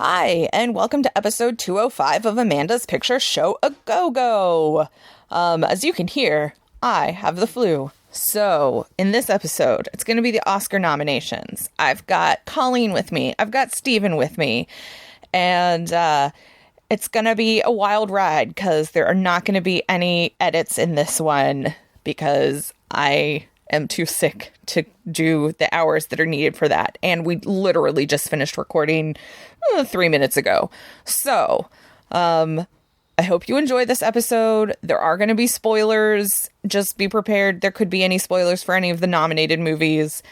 Hi, and welcome to episode 205 of Amanda's Picture Show A Go-Go. As you can hear, I have the flu. So, in this episode, it's going to be the Oscar nominations. I've got Colleen with me. I've got Stephen with me. And it's going to be a wild ride because there are not going to be any edits in this one because I am too sick to do the hours that are needed for that. And we literally just finished recording 3 minutes ago. So, I hope you enjoy this episode. There are going to be spoilers. Just be prepared. There could be any spoilers for any of the nominated movies.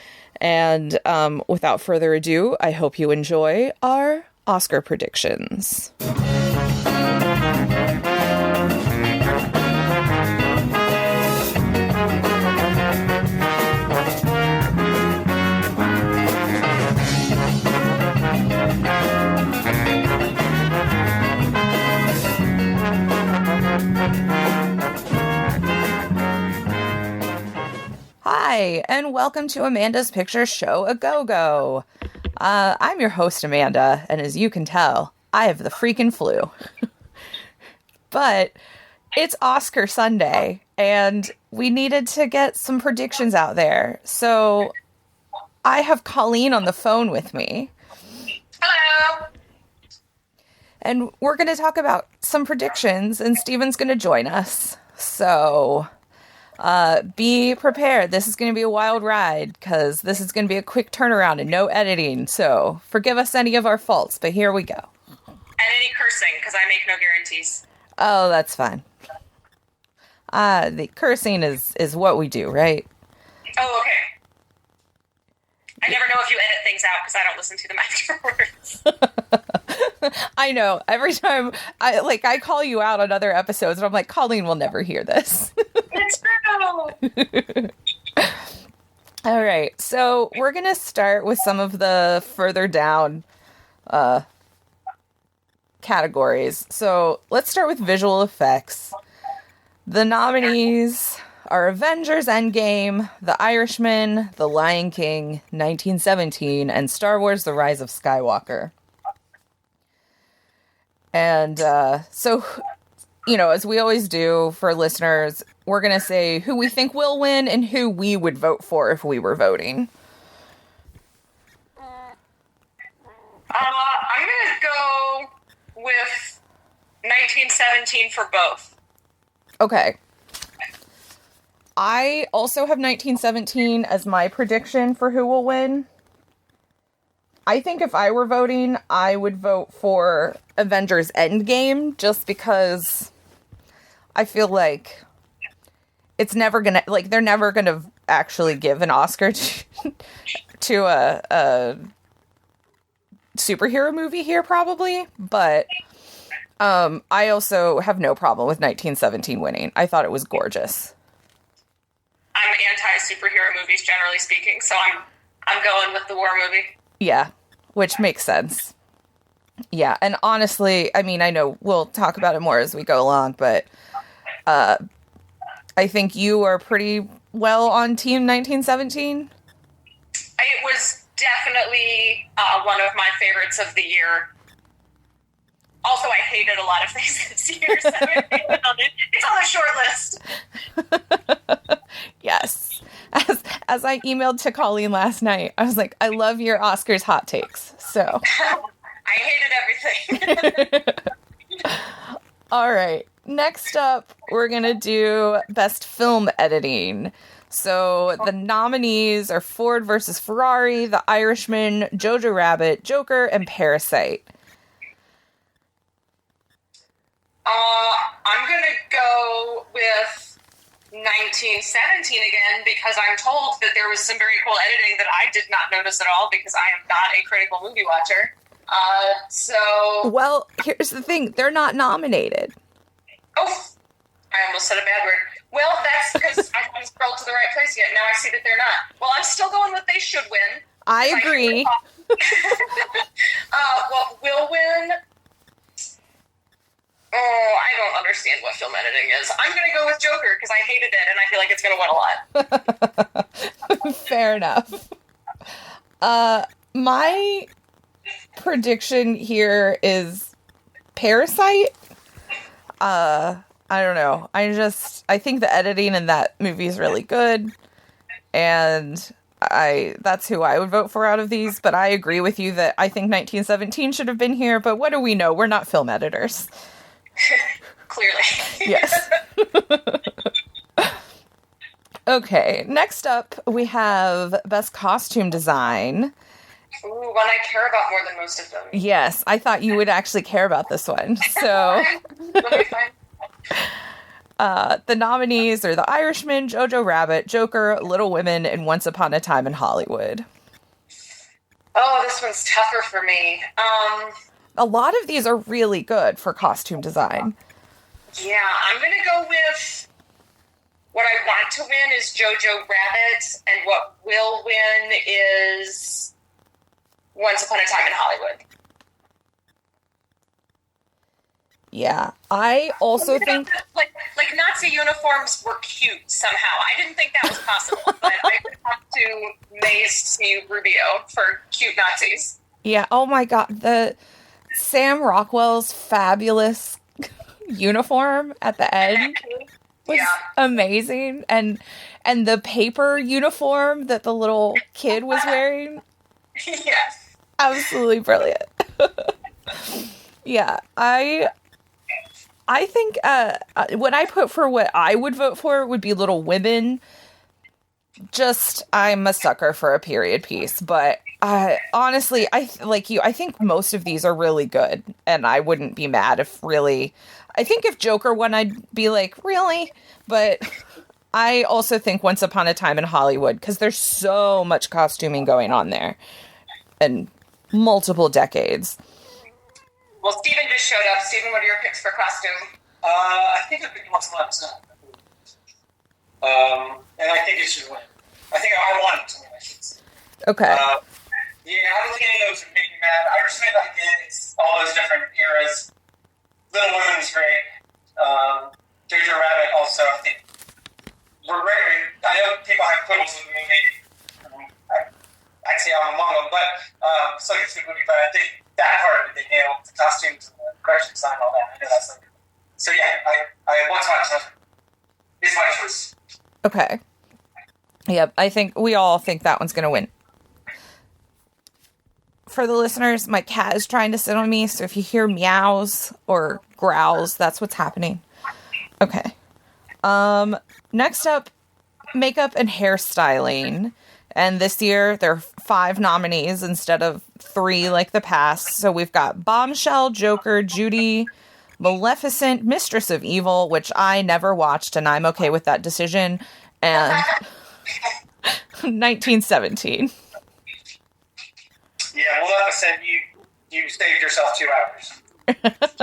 And without further ado, I hope you enjoy our Oscar predictions. Hi, and welcome to Amanda's Picture Show A Go-Go. I'm your host, Amanda, and as you can tell, I have the freaking flu. But it's Oscar Sunday, and we needed to get some predictions out there. So I have Colleen on the phone with me. Hello! And we're going to talk about some predictions, and Steven's going to join us. So be prepared. This is going to be a wild ride because this is going to be a quick turnaround and no editing. So forgive us any of our faults, but here we go. And any cursing, because I make no guarantees. Oh, that's fine. The cursing is what we do, right? Oh, okay. I never know if you edit things out because I don't listen to them afterwards. I know. Every time I call you out on other episodes, and I'm like, Colleen will never hear this. It's true! All right. So we're going to start with some of the further down categories. So let's start with visual effects. The nominees are Avengers Endgame, The Irishman, The Lion King, 1917, and Star Wars The Rise of Skywalker. And so, as we always do for listeners, we're going to say who we think will win and who we would vote for if we were voting. I'm going to go with 1917 for both. Okay. I also have 1917 as my prediction for who will win. I think if I were voting, I would vote for Avengers Endgame just because I feel like it's never gonna, they're never gonna actually give an Oscar to a superhero movie here, probably. But I also have no problem with 1917 winning. I thought it was gorgeous. I'm anti-superhero movies, generally speaking, so I'm going with the war movie. Yeah, which makes sense. Yeah, and honestly, I mean, I know we'll talk about it more as we go along, but I think you are pretty well on Team 1917. It was definitely one of my favorites of the year. Also, I hated a lot of things this year, so it's on the short list. Yes. As I emailed to Colleen last night, I was like, I love your Oscars hot takes. So I hated everything. All right. Next up, we're going to do Best Film Editing. So the nominees are Ford versus Ferrari, The Irishman, Jojo Rabbit, Joker, and Parasite. I'm going to go with 1917 again because I'm told that there was some very cool editing that I did not notice at all because I am not a critical movie watcher. Well, here's the thing. They're not nominated. Oh, I almost said a bad word. Well, that's because I haven't scrolled to the right place yet. Now I see that they're not. Well, I'm still going with they should win. I agree. What will win? Oh, I don't understand what film editing is. I'm going to go with Joker because I hated it and I feel like it's going to win a lot. Fair enough. My prediction here is Parasite. I don't know. I think the editing in that movie is really good, and that's who I would vote for out of these. But I agree with you that I think 1917 should have been here. But what do we know? We're not film editors. Clearly. Yes. Okay. Next up, we have Best Costume Design. Ooh, one I care about more than most of them. Yes, I thought you would actually care about this one. So, the nominees are The Irishman, Jojo Rabbit, Joker, Little Women, and Once Upon a Time in Hollywood. Oh, this one's tougher for me. A lot of these are really good for costume design. Yeah, I'm going to go with what I want to win is Jojo Rabbit, and what will win is Once Upon a Time in Hollywood. Yeah, I also think like Nazi uniforms were cute somehow. I didn't think that was possible, but I would have to maze Steve Rubio for cute Nazis. Yeah, oh my god, the Sam Rockwell's fabulous uniform at the end was amazing, and the paper uniform that the little kid was wearing. Yes. Absolutely brilliant. Yeah, I think what I put for what I would vote for would be Little Women. Just, I'm a sucker for a period piece, but honestly, like you, I think most of these are really good, and I wouldn't be mad if really, I think if Joker won, I'd be like, really? But I also think Once Upon a Time in Hollywood, because there's so much costuming going on there, and multiple decades. Well, Stephen just showed up. Stephen, what are your picks for costume? I think I picked Once Upon a Time. And I think it should win. I think I want it to win, I should say. Okay. Yeah, I was getting those and made me mad. Irishman, I get it's all those different eras. Little Women's great. Jojo Rabbit also, I think. We're great. I know people have quibbles with me, maybe. I'd say I'm among them, but it's like a good movie, but I think that part they nailed, the costumes and the production design and all that. I know that's like, so yeah, I Once Upon a Time is my choice. Okay. Yep, I think we all think that one's gonna win. For the listeners, my cat is trying to sit on me, so if you hear meows or growls, that's what's happening. Okay. Next up, makeup and hairstyling. And this year, there are 5 nominees instead of 3 like the past. So we've got Bombshell, Joker, Judy, Maleficent, Mistress of Evil, which I never watched, and I'm okay with that decision, and 1917. Yeah, Maleficent, you saved yourself 2 hours. You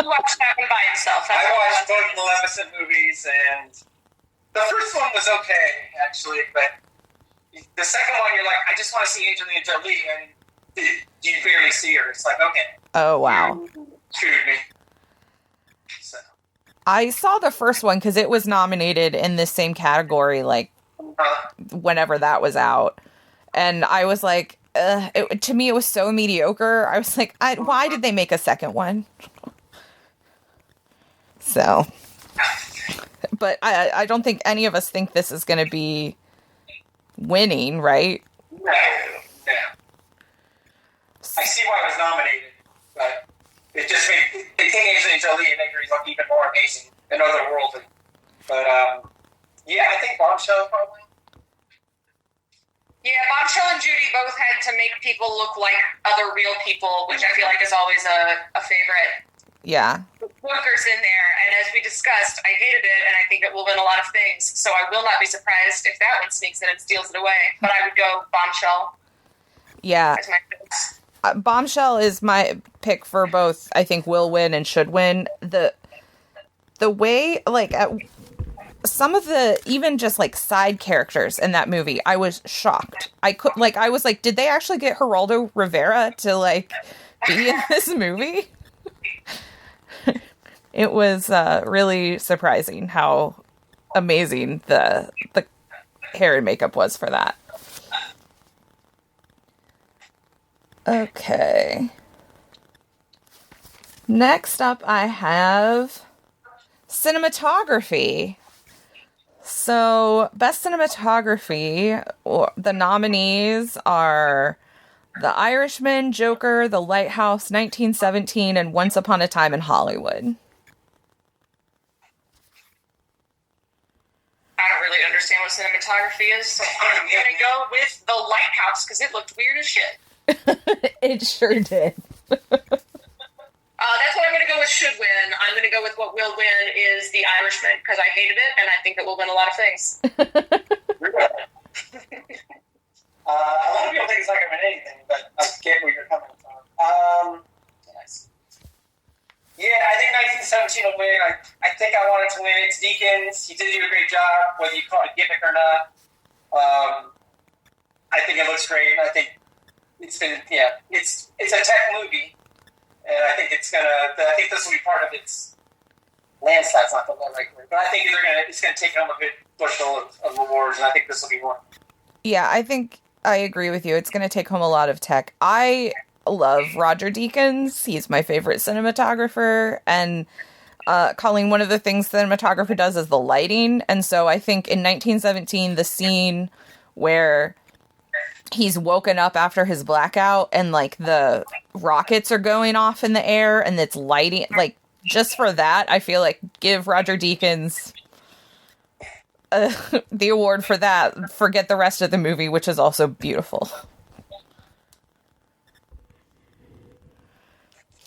watched that one by himself. I watched both Maleficent movies, and the first one was okay, actually, but the second one, you're like, I just want to see Angelina Jolie, and you barely see her. It's like, okay. Oh, wow. You screwed me. So. I saw the first one because it was nominated in this same category, like, whenever that was out. And I was like, to me, it was so mediocre. I was like, why did they make a second one? So. But I don't think any of us think this is going to be winning, right? No. I see why it was nominated, but it just made Angelina Jolie and make her look even more amazing and otherworldly. But yeah, I think Bombshell probably. Yeah, Bombshell and Judy both had to make people look like other real people, which I feel like is always a favorite. Yeah. Joker's in there, and as we discussed, I hated it, and I think it will win a lot of things, so I will not be surprised if that one sneaks in and steals it away, but I would go Bombshell. Yeah. As my picks. Bombshell is my pick for both, I think, will win and should win. The way, like, some of the, even just, like, side characters in that movie, I was shocked. I was like, did they actually get Geraldo Rivera to, like, be in this movie? It was really surprising how amazing the hair and makeup was for that. Okay. Next up, I have cinematography. So, best cinematography, the nominees are The Irishman, Joker, The Lighthouse, 1917, and Once Upon a Time in Hollywood. I don't really understand what cinematography is, so I'm going to go with The Lighthouse because it looked weird as shit. It sure did. That's what I'm going to go with should win. I'm going to go with what will win is The Irishman because I hated it and I think it will win a lot of things. A lot of people think it's not going to win anything, but I get where you're coming from. Nice. Yeah, I think 1917 will win. I think I want it to win. It's Deakins. He did do a great job, whether you call it a gimmick or not. I think it looks great. I think it's been, it's a tech movie, and I think it's gonna. I think this will be part of its landslide's not the right word, but I think it's gonna take home a good bushel of awards, and I think this will be one. Yeah, I think I agree with you. It's going to take home a lot of tech. I love Roger Deakins. He's my favorite cinematographer. And Colleen, one of the things cinematography does is the lighting. And so I think in 1917, the scene where he's woken up after his blackout and like the rockets are going off in the air and it's lighting, like just for that, I feel like give Roger Deakins the award for that. Forget the rest of the movie, which is also beautiful.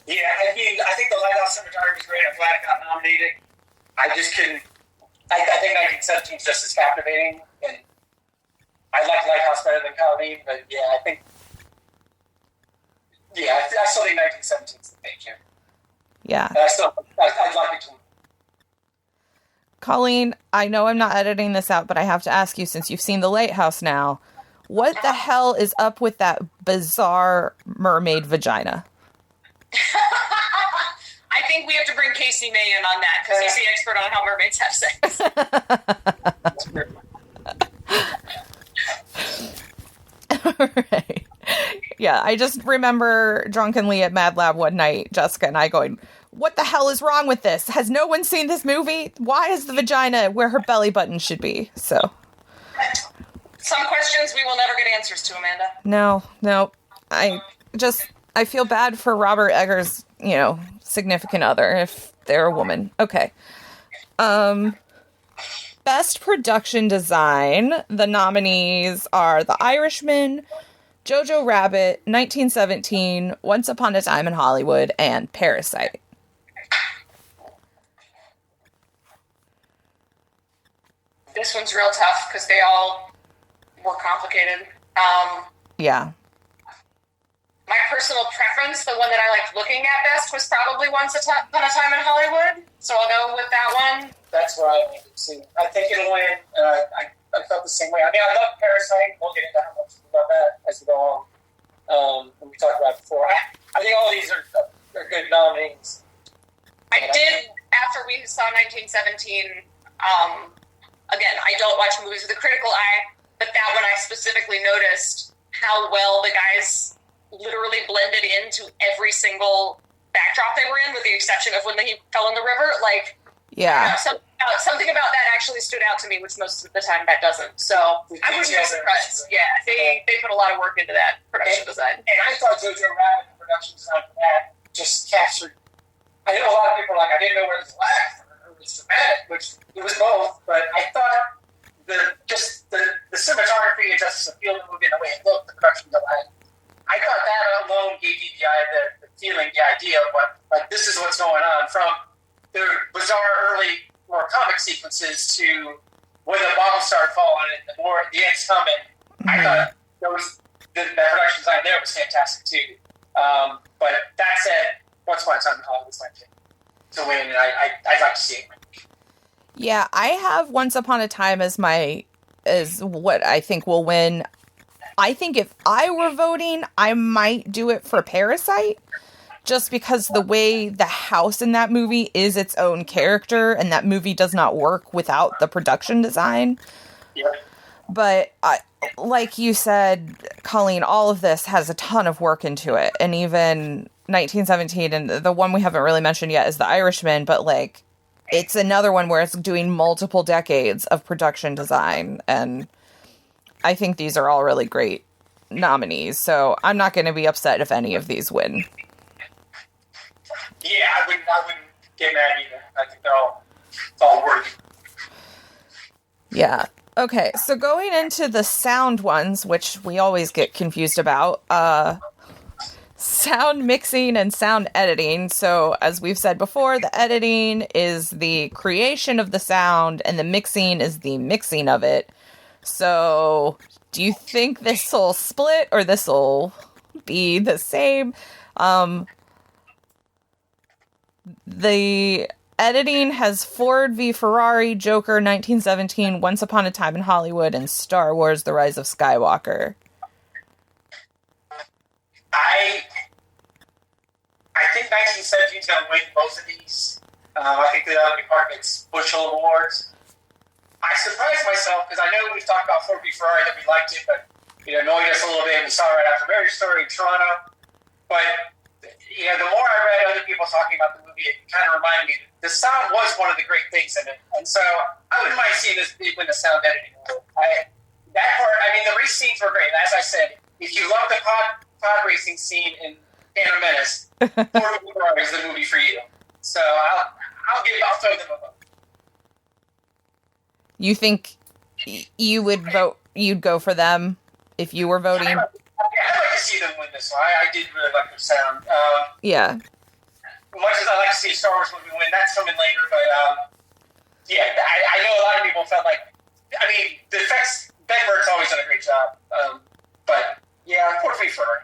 Yeah, I think the Lighthouse cinematography is great. I'm glad it got nominated. I just couldn't. I think 1917 is just as captivating, and I like Lighthouse better than Colleen. But yeah, I still think 1917 is the page here. Yeah, and I'd like it to. Colleen, I know I'm not editing this out, but I have to ask you, since you've seen The Lighthouse now, what the hell is up with that bizarre mermaid vagina? I think we have to bring Casey May in on that because he's the expert on how mermaids have sex. Right. Yeah, I just remember drunkenly at Mad Lab one night, Jessica and I going, what the hell is wrong with this? Has no one seen this movie? Why is the vagina where her belly button should be? So, some questions we will never get answers to, Amanda. No. I feel bad for Robert Eggers, significant other, if they're a woman. Okay. Best production design. The nominees are The Irishman, Jojo Rabbit, 1917, Once Upon a Time in Hollywood, and Parasite. This one's real tough because they all were complicated. Yeah. My personal preference, the one that I liked looking at best, was probably Once Upon a Time in Hollywood. So I'll go with that one. That's where I landed too. I think it'll win. I felt the same way. I mean, I love Parasite. We'll get into how much about that as we go on. And we talked about it before. I think all of these are good nominees. I did, after we saw 1917, again, I don't watch movies with a critical eye, but that one I specifically noticed how well the guys literally blended into every single backdrop they were in, with the exception of when he fell in the river. Like, yeah, something about that actually stood out to me, which most of the time that doesn't. So I was really surprised. Yeah, they put a lot of work into that production design. And I thought Jojo Rabbit, the production design for that, just captured. I know a lot of people are like, I didn't know where it was laugh or it was dramatic, which it was both. But I thought the cinematography and just the feel of the movie and the way it looked, the production design. I thought that alone gave you the feeling, the idea of what, like, this is what's going on, from the bizarre early, more comic sequences to when the bombs start falling and the end's coming. Mm-hmm. I thought that production design there was fantastic too. But that said, Once Upon a Time in Hollywood's my pick to win, and I'd like to see it win. Yeah, I have Once Upon a Time as what I think will win. I think if I were voting, I might do it for Parasite, just because the way the house in that movie is its own character, and that movie does not work without the production design. Yeah. But like you said, Colleen, all of this has a ton of work into it, and even 1917, and the one we haven't really mentioned yet is The Irishman, but, like, it's another one where it's doing multiple decades of production design, and I think these are all really great nominees, so I'm not going to be upset if any of these win. Yeah, I wouldn't get mad either. I think it's all worthy. Yeah. Okay, so going into the sound ones, which we always get confused about, sound mixing and sound editing. So, as we've said before, the editing is the creation of the sound, and the mixing is the mixing of it. So, do you think this will split, or this will be the same? The editing has Ford v. Ferrari, Joker, 1917, Once Upon a Time in Hollywood, and Star Wars: The Rise of Skywalker. I think 1917 is going to win both of these. I think the other department's Bushel Awards. I surprised myself because I know we've talked about Ford v. Ferrari that we liked it, but it annoyed us a little bit. And we saw it right after Marriage Story in Toronto. But the more I read other people talking about the movie, it kind of reminded me the sound was one of the great things in it. And so I wouldn't mind seeing this win the sound editing. That part, I mean, the race scenes were great. As I said, if you love the pod racing scene in Phantom Menace, Ford v. Ferrari is the movie for you. So I'll throw them a vote. You think you would vote? You'd go for them if you were voting? I'd like to see them win this one. I did really like their sound. Yeah. Much as I like to see a Star Wars movie win, that's coming later. But yeah, I know a lot of people felt like. I mean, the effects. Ben Burtt's always done a great job. But yeah, Ford v. Ferrari.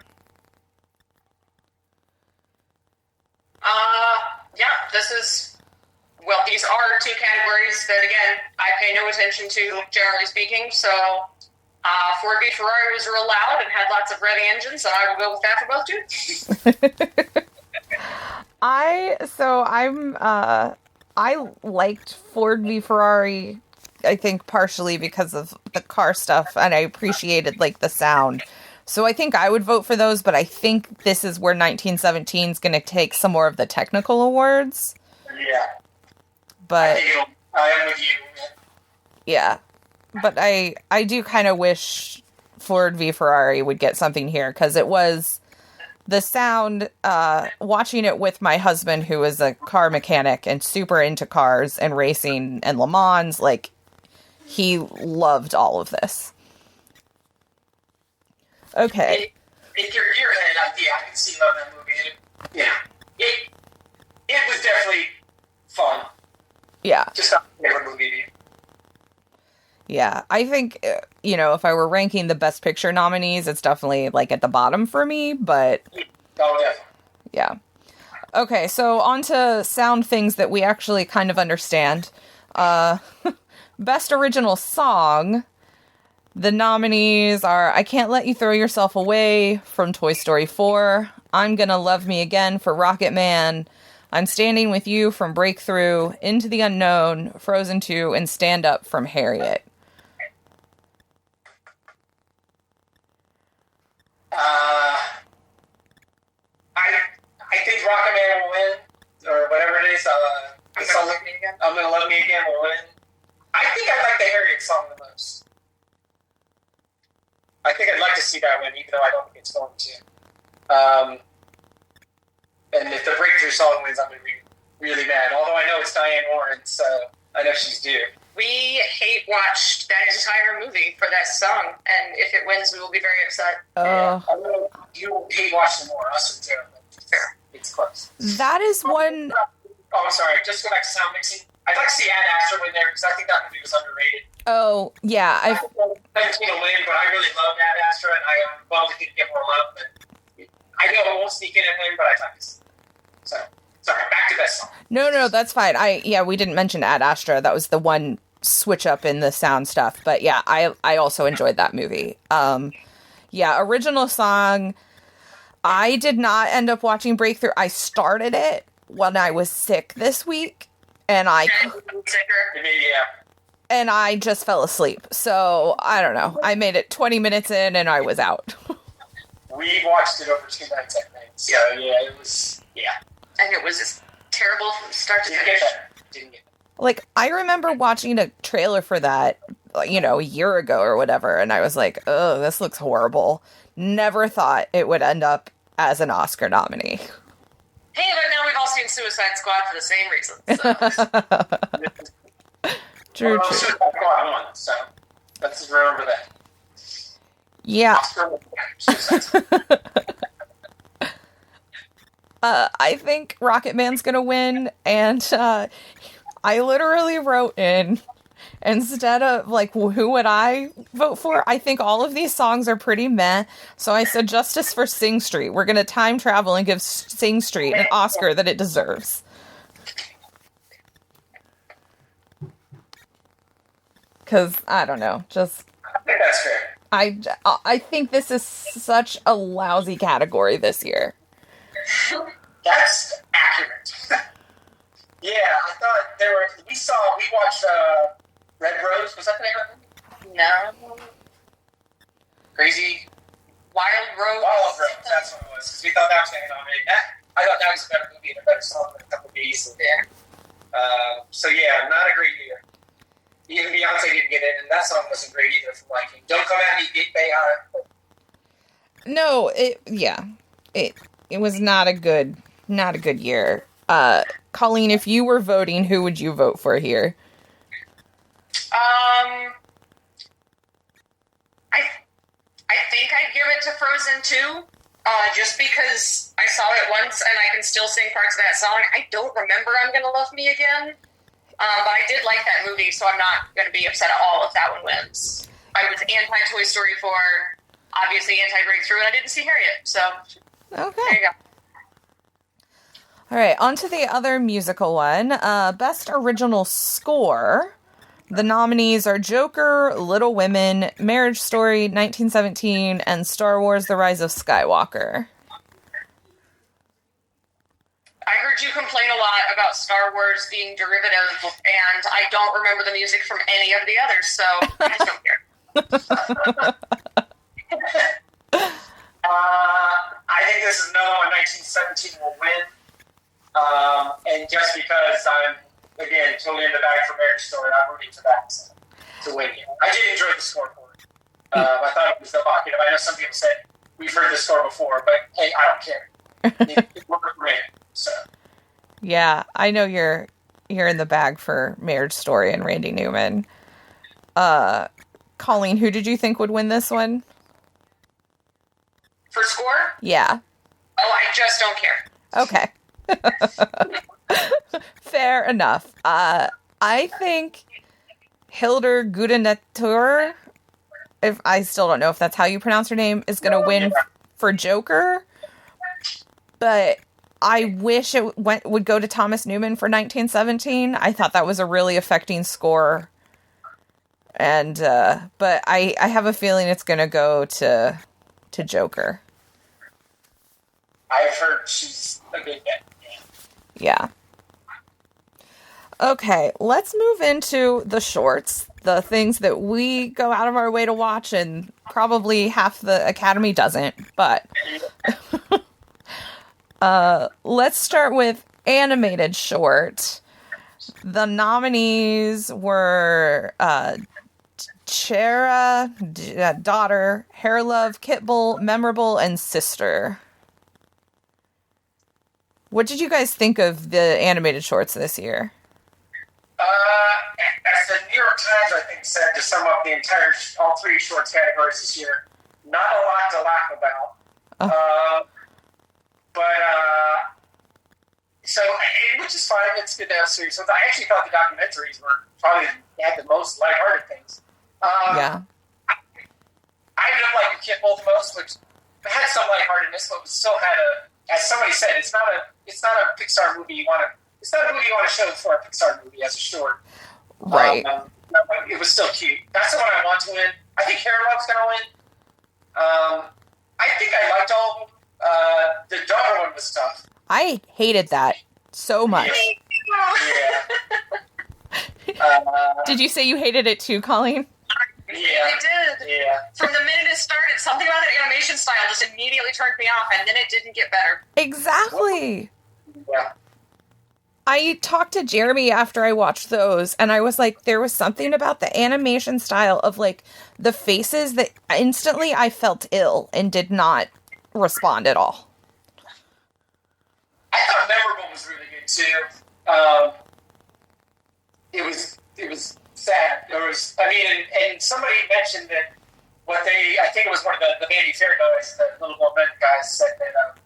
Yeah, this is, well, these are two categories that, again, I pay no attention to, generally speaking, so Ford v. Ferrari was real loud and had lots of revving engines, so I will go with that for both too. I liked Ford v. Ferrari, I think partially because of the car stuff, and I appreciated, like, the sound. So I think I would vote for those, but I think this is where 1917 is going to take some more of the technical awards. Yeah. But I am with you. Yeah. But I do kind of wish Ford v. Ferrari would get something here, because it was the sound, watching it with my husband, who is a car mechanic and super into cars and racing and Le Mans, like, he loved all of this. Okay. In your head, I can see love that movie. It was definitely fun. Yeah. Just not my favorite movie. Yeah, I think, if I were ranking the Best Picture nominees, it's definitely, like, at the bottom for me, but... Oh, definitely. Yeah. Okay, so on to sound things that we actually kind of understand. Best Original Song... The nominees are I Can't Let You Throw Yourself Away from Toy Story 4, I'm Gonna Love Me Again for Rocket Man, I'm Standing With You from Breakthrough, Into the Unknown, Frozen 2, and Stand Up from Harriet. I think Rocket Man will win, or whatever it is. I'm Gonna Love Me Again will win. I think I like the Harriet song the most. I think I'd like to see that win, even though I don't think it's going to. And if the Breakthrough song wins, I'm going to be really mad. Although I know it's Diane Warren, so I know she's due. We hate watched that entire movie for that song, and if it wins, we will be very upset. You will hate watch some more. Us too. Fair. It's close. That is one... Oh, I'm sorry. Just go back to sound mixing. I'd like to see Ad Astra win there, because I think that movie was underrated. Oh, yeah. I think it's going to win, but I really love Ad Astra, and I'm bummed it didn't get more love. But I know it won't sneak in and win, but I'd like to see. So, sorry, back to best song. No, that's fine. We didn't mention Ad Astra. That was the one switch up in the sound stuff. But yeah, I also enjoyed that movie. Original song. I did not end up watching Breakthrough. I started it when I was sick this week, and I just fell asleep. So I don't know. I made it 20 minutes in, and I was out. We watched it over 2 nights, I think. So, yeah, it was, And it was just terrible from start to Didn't finish. get better. Like, I remember watching a trailer for that, you know, a year ago or whatever, and I was like, oh, this looks horrible. Never thought it would end up as an Oscar nominee. Hey, but now we've all seen Suicide Squad for the same reason. So. True. Suicide Squad won, so let's remember that. Yeah. Oscar, Suicide Squad. I think Rocket Man's gonna win, and I literally wrote in, instead of, like, who would I vote for? I think all of these songs are pretty meh, so I said justice for Sing Street. We're gonna time travel and give Sing Street an Oscar that it deserves. Because, I don't know, just... I think that's fair. I think this is such a lousy category this year. That's accurate. Yeah, I thought we watched Red Rose, was that the name of it? No. Crazy Wild Rose. Wild Rose, that's what it was. Because we thought that was going to nominate that. I thought that was a better movie and a better song than a couple of these. Yeah. So yeah, not a great year. Even Beyonce didn't get in, and that song wasn't great either from Liking. Don't come at me, Big Bay High. No, it was not a good year. Colleen, if you were voting, who would you vote for here? I think I'd give it to Frozen 2, just because I saw it once and I can still sing parts of that song. I don't remember I'm Gonna Love Me Again, but I did like that movie, so I'm not going to be upset at all if that one wins. I was anti-Toy Story 4, obviously anti-Breakthrough, and I didn't see Harriet, so Okay. there you go. All right, on to the other musical one. Best Original Score. The nominees are Joker, Little Women, Marriage Story, 1917, and Star Wars: The Rise of Skywalker. I heard you complain a lot about Star Wars being derivative, and I don't remember the music from any of the others, so I just don't care. I think this is another one. 1917 will win. And just because I'm, again, totally in the bag for Marriage Story, I'm rooting for that to win. I did enjoy the score for it. I thought it was evocative. I know some people said we've heard this score before, but hey, I don't care. It worked for me. So. Yeah, I know you're in the bag for Marriage Story and Randy Newman. Colleen, who did you think would win this one? For score? Yeah. Oh, I just don't care. Okay. Fair enough. I think Hildur Guðnadóttir, if I still don't know if that's how you pronounce her name, is going to win for Joker. But I wish it would go to Thomas Newman for 1917. I thought that was a really affecting score. And but I have a feeling it's going to go to Joker. I've heard she's a good bet. Yeah. Okay, let's move into the shorts, the things that we go out of our way to watch and probably half the Academy doesn't, but let's start with animated short. The nominees were Chera, Daughter, Hair Love, Kitbull, Memorable, and Sister. What did you guys think of the animated shorts this year? As the New York Times, I think, said to sum up all three shorts categories this year, not a lot to laugh about. Which is fine. It's good to have serious ones. I actually thought the documentaries had the most lighthearted things. Yeah. I ended up liking Kitbull the most, which had some lightheartedness, but still had as somebody said, it's not a Pixar movie it's not a movie you want to show for a Pixar movie as a short. Right. It was still cute. That's the one I want to win. I think Hair Love's going to win. I think I liked all of them. The Daughter one was tough. I hated that so much. Yeah. Did you say you hated it too, Colleen? It really did. Yeah. From the minute it started, something about the animation style just immediately turned me off, and then it didn't get better. Exactly. Yeah. I talked to Jeremy after I watched those, and I was like, there was something about the animation style of, like, the faces that instantly I felt ill and did not respond at all. I thought Memorable was really good, too. It was sad. And somebody mentioned that I think it was one of the Vanity Fair guys, the Little More Men guys, said that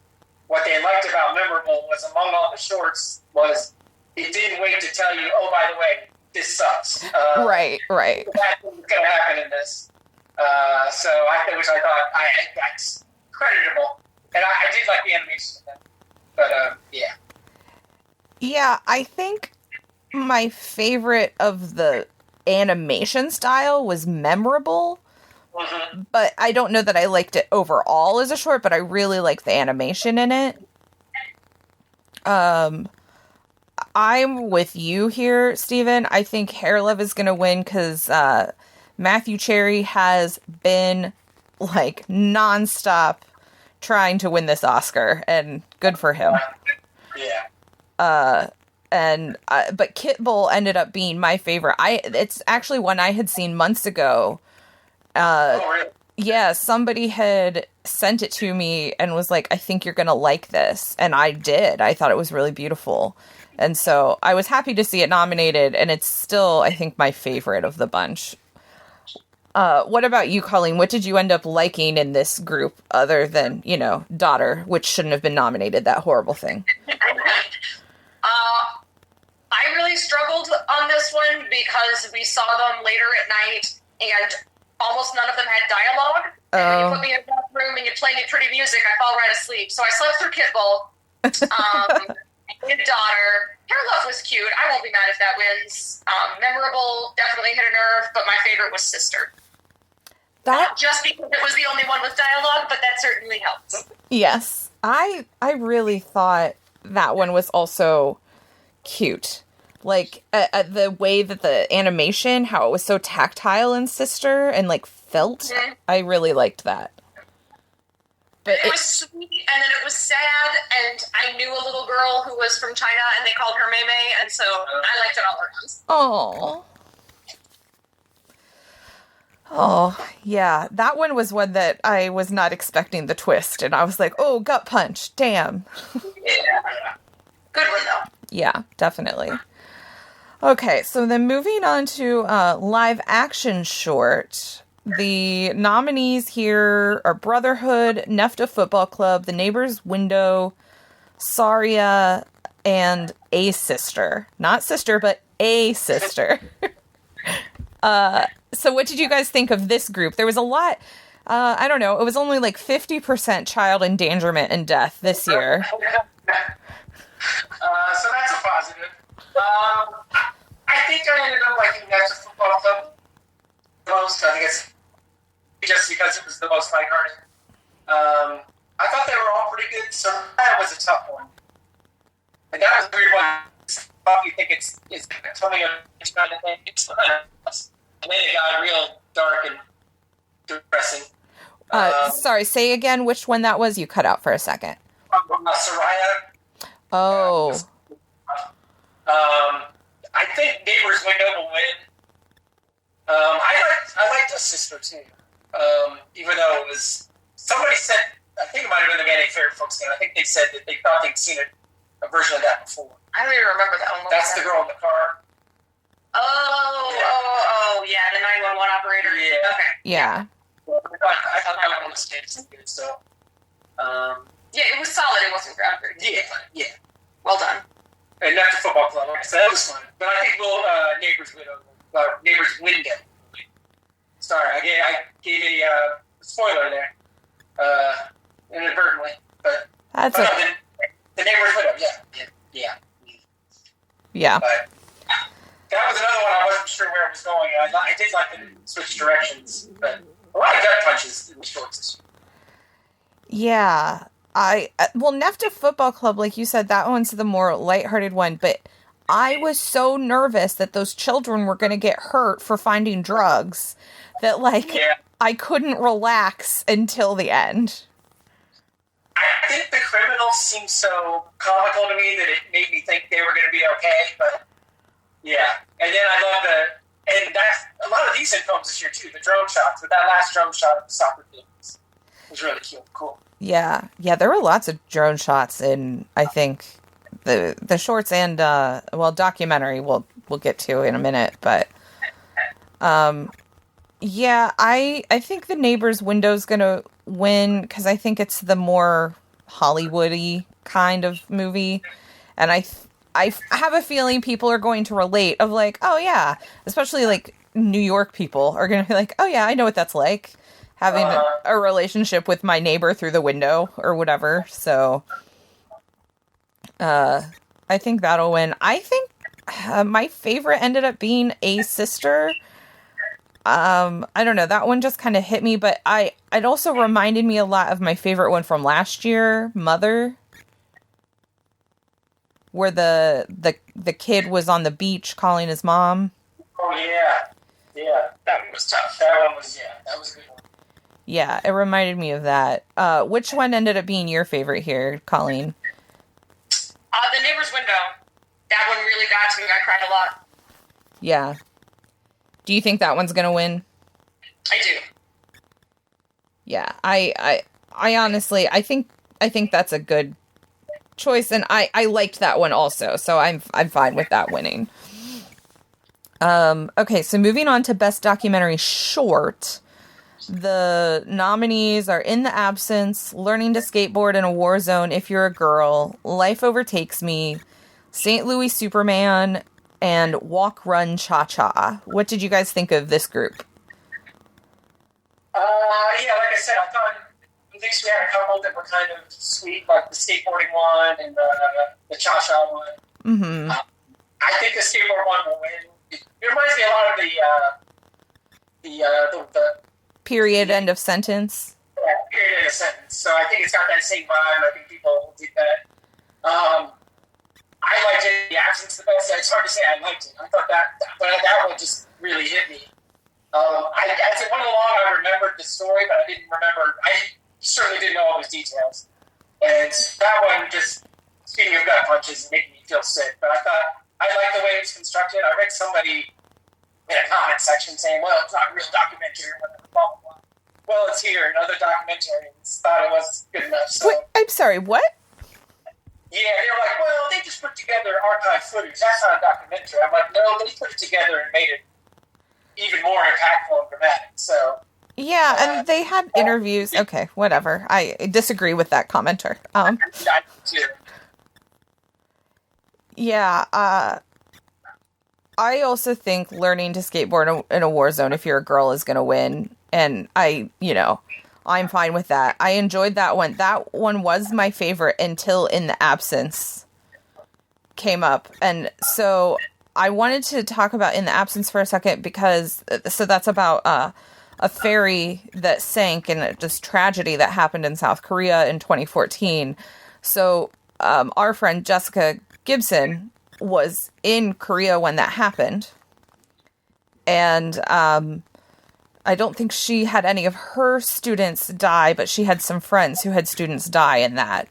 what they liked about Memorable was, among all the shorts, was it didn't wait to tell you, oh, by the way, this sucks. Right. That's what's going to happen in this. Which I thought that's creditable. And I did like the animation of that. But, yeah. Yeah, I think my favorite of the animation style was Memorable. Mm-hmm. But I don't know that I liked it overall as a short, but I really liked the animation in it. I'm with you here, Stephen. I think Hair Love is going to win because Matthew Cherry has been, like, nonstop trying to win this Oscar, and good for him. Yeah. But Kit Bull ended up being my favorite. It's actually one I had seen months ago. Really? Yeah, somebody had sent it to me and was like, I think you're going to like this. And I did. I thought it was really beautiful. And so I was happy to see it nominated, and it's still, I think, my favorite of the bunch. What about you, Colleen? What did you end up liking in this group other than, Daughter, which shouldn't have been nominated, that horrible thing? I really struggled on this one because we saw them later at night, and almost none of them had dialogue. And when you put me in a room and you play me pretty music, I fall right asleep. So I slept through Kit Bull. Daughter. Hair Love was cute. I won't be mad if that wins. Memorable definitely hit a nerve, but my favorite was Sister. Not just because it was the only one with dialogue, but that certainly helped. Yes. I really thought that one was also cute. Like, the way that the animation, how it was so tactile in Sister and, like, felt. Mm-hmm. I really liked that. But it was sweet, and then it was sad, and I knew a little girl who was from China, and they called her Mei Mei, and so I liked it all around. Oh, yeah. That one was one that I was not expecting the twist, and I was like, oh, gut punch. Damn. Yeah. Good one, though. Yeah, definitely. Okay, so then moving on to live action short. The nominees here are Brotherhood, Nefta Football Club, The Neighbor's Window, Saria, and A Sister. Not sister, but A Sister. So what did you guys think of this group? There was a lot, I don't know, it was only like 50% child endangerment and death this year. So that's a positive. I think I ended up liking Nefta Football Club the most. I think it's just because it was the most lighthearted. I thought they were all pretty good, so that was a tough one. And that was a weird one. You think it's coming up, it's kind of thing. It's not. And then it got real dark and depressing. Sorry, say again which one that was. You cut out for a second. Soraya. Oh. I think Neighbor's Window will win. I liked A Sister too. Even though it was, somebody said, I think it might have been the Vanity Fair folks again. I think they said that they thought they'd seen a version of that before. I don't even remember that one. That's the girl in the car. Oh, yeah, the 911 operator. Yeah. Okay. Yeah. I thought that one was good, so. Yeah, it was solid. It wasn't groundbreaking. Yeah. Well done. And not the football club, like I said, that was fun. But I think Neighbor's Window. Sorry, I gave a spoiler there, inadvertently. But that's okay. The Neighbor's Window, yeah. Yeah. But that was another one I wasn't sure where it was going. I did like to switch directions, but a lot of gut punches in the shorts. Yeah. Nefta Football Club, like you said, that one's the more lighthearted one, but I was so nervous that those children were going to get hurt for finding drugs that, like, I couldn't relax until the end. I think the criminals seemed so comical to me that it made me think they were going to be okay, but yeah. And then I love and that's a lot of these in films this year too, the drone shots, but that last drone shot of the soccer team was really cute, cool. Yeah, there were lots of drone shots in, I think, the shorts and, documentary we'll get to in a minute, but, yeah, I think The Neighbor's Window's gonna win, because I think it's the more Hollywood-y kind of movie, and I have a feeling people are going to relate of like, oh yeah, especially like New York people are going to be like, oh yeah, I know what that's like, having a relationship with my neighbor through the window or whatever. So, I think that'll win. I think my favorite ended up being A Sister. I don't know, that one just kind of hit me, but it also reminded me a lot of my favorite one from last year, Mother, where the kid was on the beach calling his mom. Oh yeah, that one was tough. That was a good one. Yeah, it reminded me of that. Which one ended up being your favorite here, Colleen? The Neighbor's Window. That one really got to me. I cried a lot. Yeah. Do you think that one's gonna win? I do. Yeah, I honestly, I think that's a good choice, and I liked that one also, so I'm fine with that winning. Okay, so moving on to Best Documentary Short. The nominees are In the Absence, Learning to Skateboard in a War Zone If You're a Girl, Life Overtakes Me, St. Louis Superman, and Walk, Run, Cha-Cha. What did you guys think of this group? Yeah, like I said, I thought at least we had a couple that were kind of sweet, like the skateboarding one and the Cha-Cha one. Mm-hmm. I think the skateboard one will win. It reminds me a lot of the Period, end of sentence. Yeah, period, end of sentence. So I think it's got that same vibe. I think people will do that. I liked it. The Absence the best. It's hard to say I liked it. I thought that one just really hit me. As it went along, I remembered the story, but I didn't remember. I certainly didn't know all those details. And that one just, speaking of gut punches, made me feel sick. But I thought I liked the way it was constructed. I read somebody in a comment section saying, "Well, it's not a real documentary." Blah, blah, blah. Well, it's here. Another documentary. Thought it was good enough. So. Wait, I'm sorry. What? Yeah, they were like, well, they just put together archive footage. That's not a documentary. I'm like, no, they put it together and made it even more impactful and dramatic. So yeah, and they had interviews. Okay, whatever. I disagree with that commenter. Yeah, I also think Learning to Skateboard in a War Zone If You're a Girl is going to win, and I'm fine with that. I enjoyed that one. That one was my favorite until In the Absence came up. And so I wanted to talk about In the Absence for a second because, so that's about a ferry that sank and this tragedy that happened in South Korea in 2014. So our friend Jessica Gibson was in Korea when that happened. And I don't think she had any of her students die, but she had some friends who had students die in that.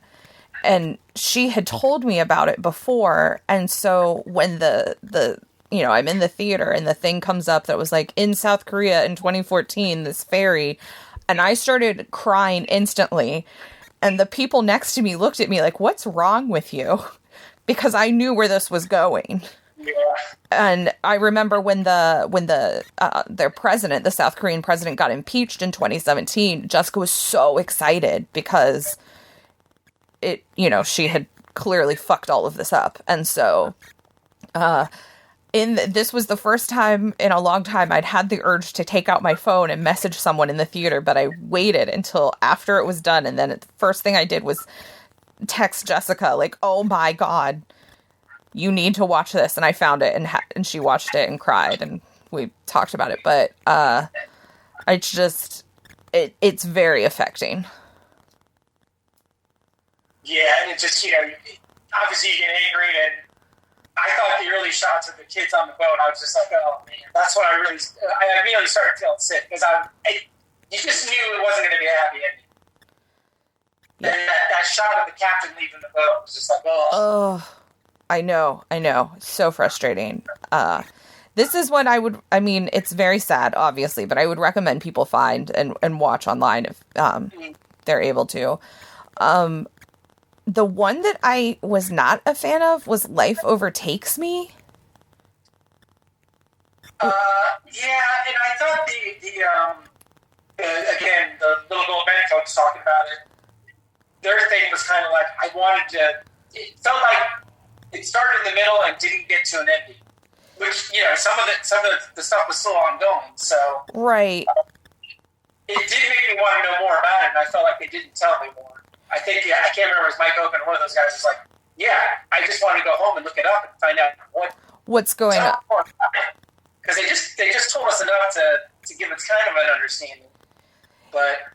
And she had told me about it before. And so when I'm in the theater and the thing comes up that was like, in South Korea in 2014, this ferry, and I started crying instantly. And the people next to me looked at me like, what's wrong with you? Because I knew where this was going. Yeah. And I remember when their president, the South Korean president, got impeached in 2017, Jessica was so excited because she had clearly fucked all of this up. And so, this was the first time in a long time I'd had the urge to take out my phone and message someone in the theater, but I waited until after it was done. And then the first thing I did was text Jessica like, oh my God, you need to watch this. And I found it and she watched it and cried and we talked about it. But, it's very affecting. Yeah. And it just, obviously you get angry and I thought the early shots of the kids on the boat, I was just like, oh man, that's when I immediately started feeling sick because you just knew it wasn't going to be a happy ending. Yeah. And that shot of the captain leaving the boat was just like, oh. Oh, I know. So frustrating. This is what it's very sad, obviously, but I would recommend people find and watch online if they're able to. The one that I was not a fan of was Life Overtakes Me. Yeah, and I thought again, the little gold band folks talking about it, their thing was kind of like, it felt like it started in the middle and didn't get to an ending. Which, some of the stuff was still ongoing, so... Right. It did make me want to know more about it, and I felt like they didn't tell me more. I think, I can't remember, it was Mike Open, one of those guys was like, yeah, I just want to go home and look it up and find out what's going on. Because they just told us enough to give us kind of an understanding. But,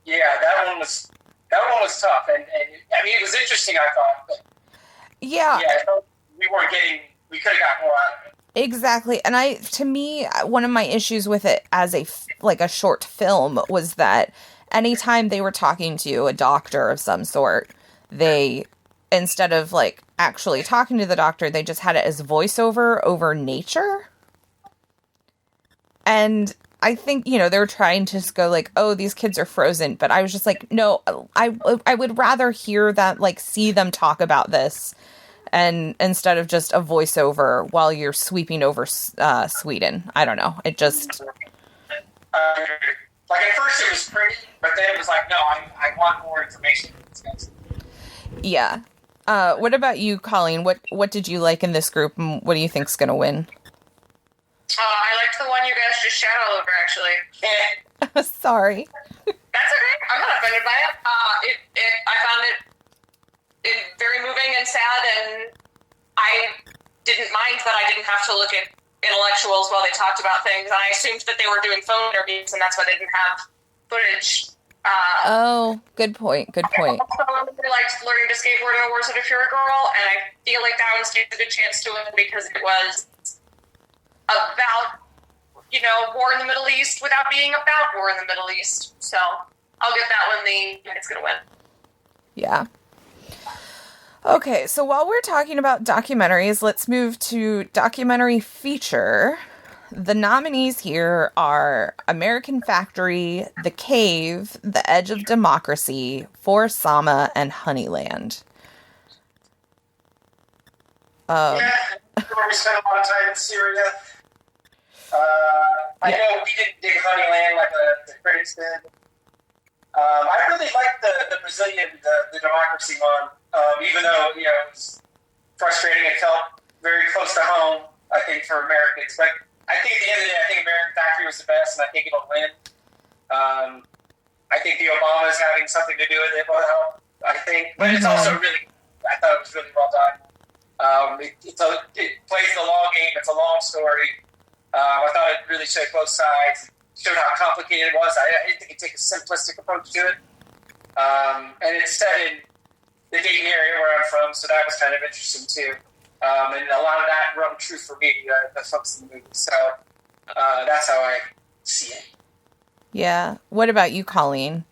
yeah, that one was tough, and it was interesting, I thought, but... Yeah. Yeah, I felt we could have got more out of it. Exactly. And to me, one of my issues with it as a short film was that anytime they were talking to a doctor of some sort, they, instead of actually talking to the doctor, they just had it as voiceover over nature. And I think, they were trying to just go oh, these kids are frozen. But I was just like, no, I would rather hear that, see them talk about this. And instead of just a voiceover while you're sweeping over Sweden. I don't know. It just... at first it was pretty, but then it was like, no, I want more information from these guys. Yeah. What about you, Colleen? What did you like in this group, and what do you think's going to win? I liked the one you guys just shat all over, actually. Sorry. That's okay. I'm not offended by it. I found it very moving and sad, and I didn't mind that I didn't have to look at intellectuals while they talked about things. And I assumed that they were doing phone interviews, and that's why they didn't have footage. Good point. I also really liked learning to skateboard in Wars of a Pure Girl, and I feel like that one stands a good chance to win because it was about, war in the Middle East without being about war in the Middle East. So I'll give that one it's going to win. Yeah. Okay, so while we're talking about documentaries, let's move to documentary feature. The nominees here are American Factory, The Cave, The Edge of Democracy, For Sama, and Honeyland. Yeah, we spent a lot of time in Syria. I know we didn't dig Honeyland like the critics did. I really liked the Brazilian, the democracy one, even though, it was frustrating. It felt very close to home, I think, for Americans. But I think at the end of the day, I think American Factory was the best, and I think it'll win. I think the Obamas having something to do with it will help, I think. But it's also I thought it was really well done. It plays the long game. It's a long story. I thought it really showed both sides. Showed how complicated it was. I didn't think it'd take a simplistic approach to it. And it's set in the Dayton area where I'm from, so that was kind of interesting too. And a lot of that rung true for me, the folks in the movie. So that's how I see it. Yeah. What about you, Colleen?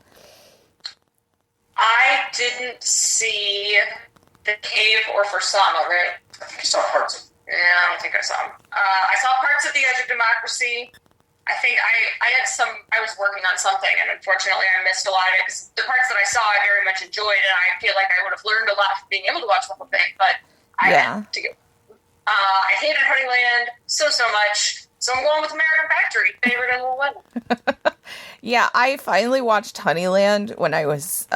I didn't see The Cave or For Sama, right? I think you saw parts of it. Yeah, I don't think I saw them. I saw parts of The Edge of Democracy. I think I was working on something, and unfortunately I missed a lot of it, because the parts that I saw I very much enjoyed, and I feel like I would have learned a lot from being able to watch the whole thing, but I had to go. I hated Honeyland so much, so I'm going with American Factory, favorite and will win. Yeah, I finally watched Honeyland when I was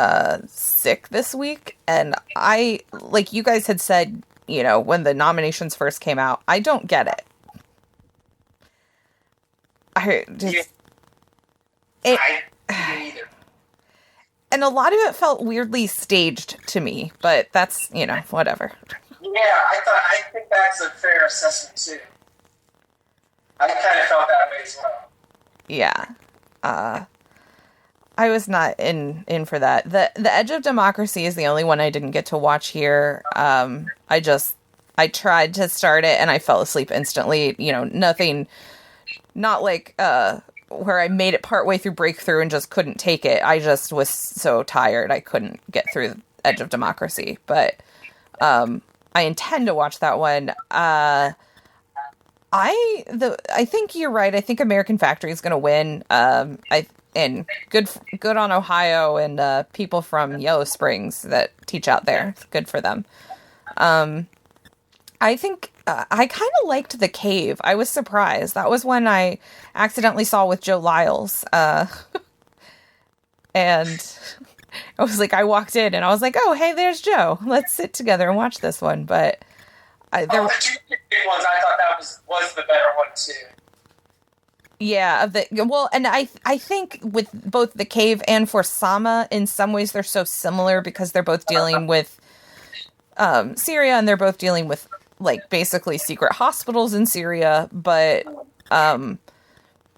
sick this week, and I, like you guys had said, when the nominations first came out, I don't get it. I didn't either. And a lot of it felt weirdly staged to me, but that's, whatever. Yeah, I think that's a fair assessment too. I kind of felt that way as well. Yeah. I was not in for that. The Edge of Democracy is the only one I didn't get to watch here. I I tried to start it and I fell asleep instantly. You know, nothing, not like where I made it partway through Breakthrough and just couldn't take it. I just was so tired I couldn't get through the Edge of Democracy. But I intend to watch that one. I think you're right. I think American Factory is going to win. And good on Ohio and people from Yellow Springs that teach out there. Good for them. I think I kind of liked The Cave. I was surprised. That was one I accidentally saw with Joe Lyles. And I was like, I walked in and I was like, oh, hey, there's Joe. Let's sit together and watch this one. But the two big ones, I thought that was the better one too. Yeah, and I think with both The Cave and For Sama, in some ways they're so similar because they're both dealing with Syria and they're both dealing with like basically secret hospitals in Syria. But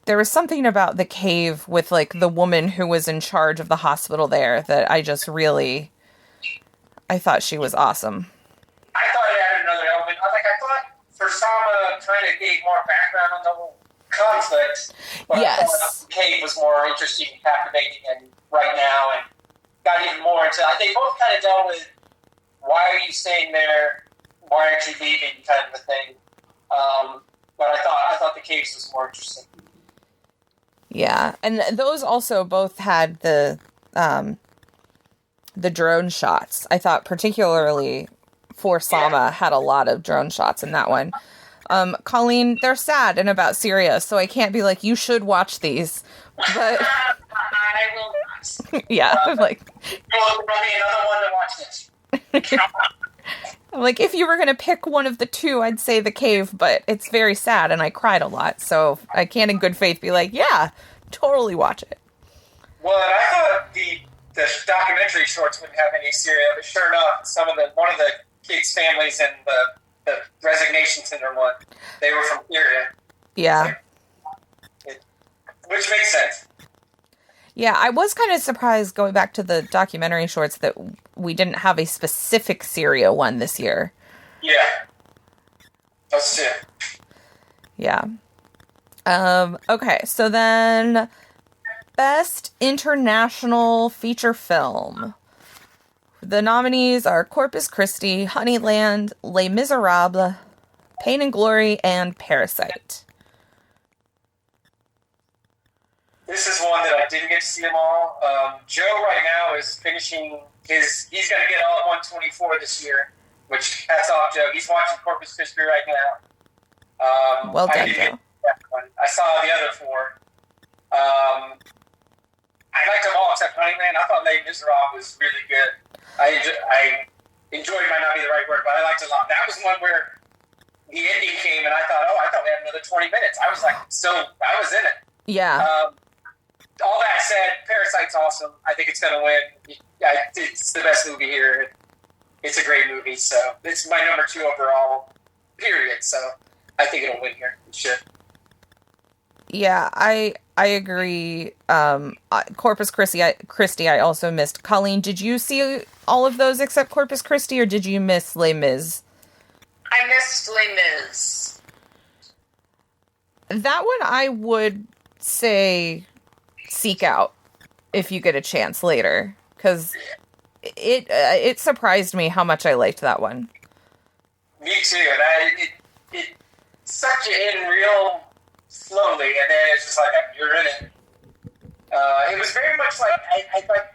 there was something about The Cave with like the woman who was in charge of the hospital there that I thought she was awesome. I thought it had another element. I thought For Sama kind of gave more background on the whole conflict, but yes. I thought The Cave was more interesting and captivating and right now and got even more into they both kind of dealt with why are you staying there, why aren't you leaving kind of a thing. But I thought The Cave was more interesting. Yeah, and those also both had the drone shots. I thought particularly For Sama had a lot of drone shots in that one. Colleen, they're sad and about Syria, so I can't be like, you should watch these. But I will not. yeah, I'm like, There'll be another one to watch this. I'm like, if you were going to pick one of the two, I'd say The Cave, but it's very sad and I cried a lot, so I can't in good faith be like, yeah, totally watch it. Well, and I thought the documentary shorts wouldn't have any Syria, but sure enough, one of the kids' families in the resignation center one, they were from Syria. Yeah. Which makes sense. Yeah, I was kind of surprised going back to the documentary shorts that we didn't have a specific Syria one this year. Yeah. That's it. Yeah. Okay, so then Best International Feature Film. The nominees are Corpus Christi, Honeyland, Les Miserables, Pain and Glory, and Parasite. This is one that I didn't get to see them all. Joe right now is finishing he's going to get all 124 this year, which hats off, Joe. He's watching Corpus Christi right now. Well done, Joe. I saw the other four. I liked them all except Honeyland. I thought Les Miserables was really good. I enjoyed might not be the right word, but I liked it a lot. That was one where the ending came and I thought we had another 20 minutes. I was like, I was in it. Yeah. All that said, Parasite's awesome. I think it's going to win. It's the best movie here. It's a great movie, so it's my number 2 overall, period. So I think it'll win here. It should. Yeah, I agree. Corpus Christi, I also missed. Colleen, did you see all of those except Corpus Christi, or did you miss Les Mis? I missed Les Mis. That one I would say seek out if you get a chance later, because it surprised me how much I liked that one. Me too. It sucked you in real slowly, and then it's just like you're in it. It was very much like I thought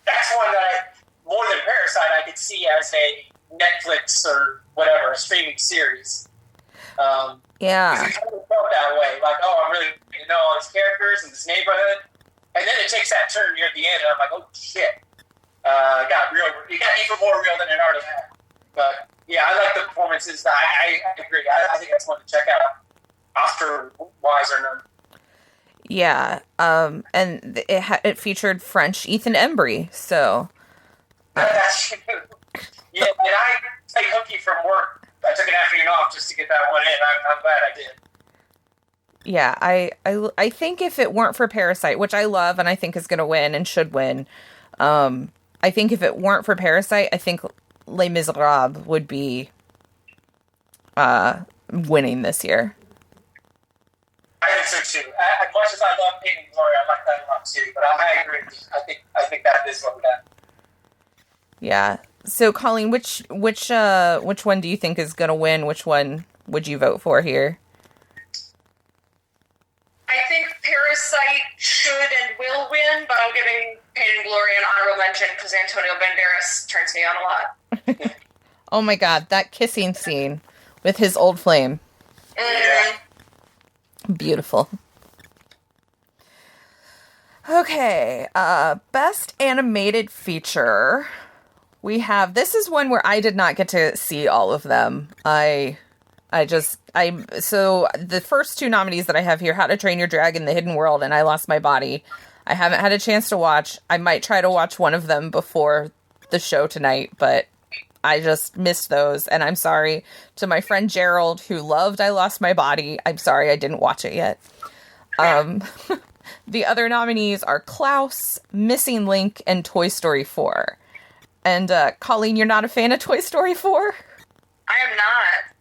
that's one that more than Parasite I could see as a Netflix or whatever, a streaming series. Yeah. It kind of felt that way, like, I'm really getting to know all these characters in this neighborhood, and then it takes that turn near the end, and I'm like, oh shit, it got even more real than it already had. But yeah, I like the performances. I agree. I think that's one to check out, Oscar-wise or not. Yeah, and it featured French Ethan Embry, so. That's true. Yeah, and I take hooky from work. I took an afternoon off just to get that one in. I'm glad I did. Yeah, I think if it weren't for Parasite, which I love and I think is going to win and should win, I think if it weren't for Parasite, I think Les Miserables would be winning this year. I think so too. As much as I love Pain and Glory, I like that a lot too. But I agree with you. I think that is what we got. Yeah. So, Colleen, which one do you think is going to win? Which one would you vote for here? I think Parasite should and will win, but I'm giving Pain and Glory an honorable mention because Antonio Banderas turns me on a lot. Oh my god, that kissing scene with his old flame. Yeah. Beautiful. Okay, best animated feature. We have, this is one where I did not get to see all of them. So the first two nominees that I have here, How to Train Your Dragon, The Hidden World, and I Lost My Body, I haven't had a chance to watch. I might try to watch one of them before the show tonight, but I just missed those, and I'm sorry to my friend Gerald, who loved I Lost My Body. I'm sorry I didn't watch it yet. The other nominees are Klaus, Missing Link, and Toy Story 4. And, Colleen, you're not a fan of Toy Story 4? I am not.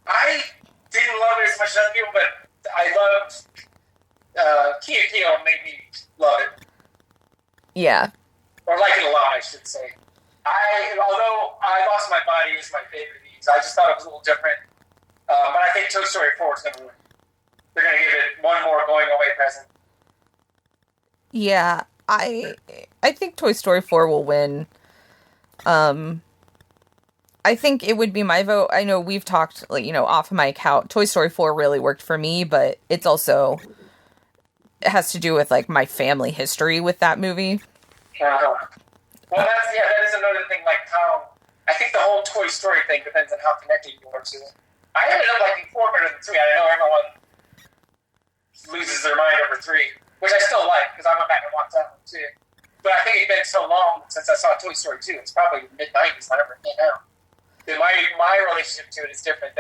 I didn't love it as much as other people, but I loved Kyo made me love it. Yeah. Or like it a lot, I should say. Although I Lost My Body is my favorite of these, I just thought it was a little different. But I think Toy Story 4 is going to win. They're going to give it one more going away present. Yeah, I think Toy Story 4 will win. I think it would be my vote. I know we've talked, off mic how Toy Story 4 really worked for me, but it has to do with, my family history with that movie. Well, that is another thing, how, I think the whole Toy Story thing depends on how connected you are to it. I ended up liking 4 better than 3. I know everyone loses their mind over 3, which I still like, because I went back and watched that one too. But I think it's been so long since I saw Toy Story 2, it's probably mid-90s whenever it came out. And my relationship to it is different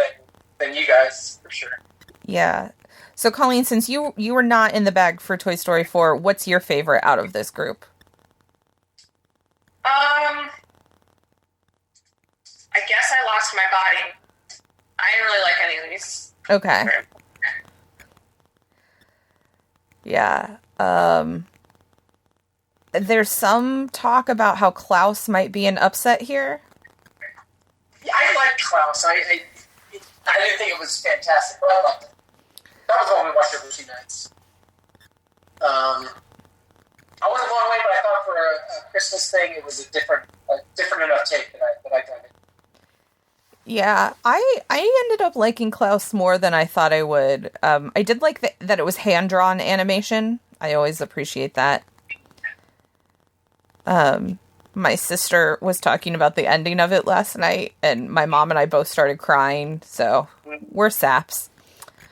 than you guys, for sure. Yeah. So, Colleen, since you were not in the bag for Toy Story 4, what's your favorite out of this group? I guess I Lost My Body. I didn't really like any of these. Okay. Yeah. There's some talk about how Klaus might be an upset here. Yeah, I liked Klaus. I didn't think it was fantastic, but I liked it. That was the one we watched over 2 nights. I wasn't blown away, but I thought for a Christmas thing, it was a different enough take that I dug it. Yeah, I ended up liking Klaus more than I thought I would. I did like that it was hand-drawn animation. I always appreciate that. My sister was talking about the ending of it last night, and my mom and I both started crying, so we're saps.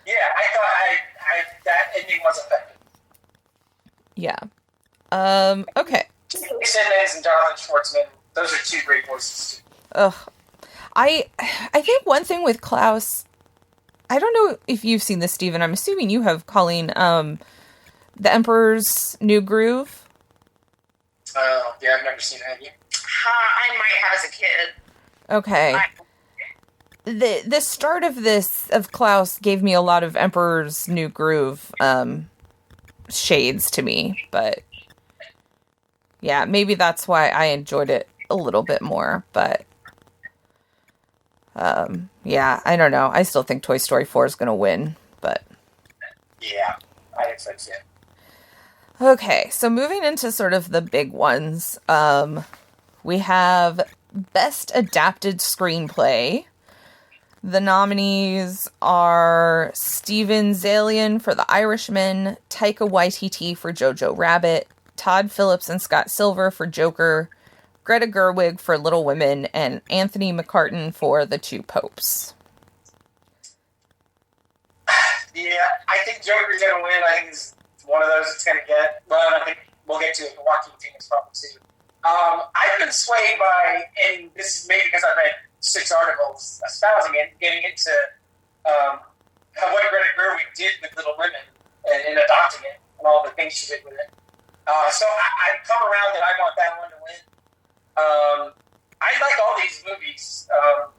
Yeah, I thought that ending was effective. Yeah. Okay. Simmons and Jonathan Schwartzman, those are 2 great voices. Ugh. I think one thing with Klaus, I don't know if you've seen this, Stephen. I'm assuming you have, Colleen. The Emperor's New Groove. Yeah, I've never seen it. Have you? I might have as a kid. Okay. The start of Klaus gave me a lot of Emperor's New Groove shades to me, but yeah, maybe that's why I enjoyed it a little bit more, but yeah, I don't know. I still think Toy Story 4 is going to win, but yeah, I expect so. Okay, so moving into sort of the big ones, we have Best Adapted Screenplay. The nominees are Steven Zaillian for The Irishman, Taika Waititi for Jojo Rabbit, Todd Phillips and Scott Silver for Joker, Greta Gerwig for Little Women, and Anthony McCartan for The Two Popes. Yeah, I think Joker's going to win. I think it's one of those it's going to get. But I think we'll get to it. Joaquin Phoenix probably too. I've been swayed by, and this is maybe because I've read 6 articles espousing it, getting into what Greta Gerwig did with Little Women and adopting it and all the things she did with it. So I've come around that I want that one to win. I like all these movies,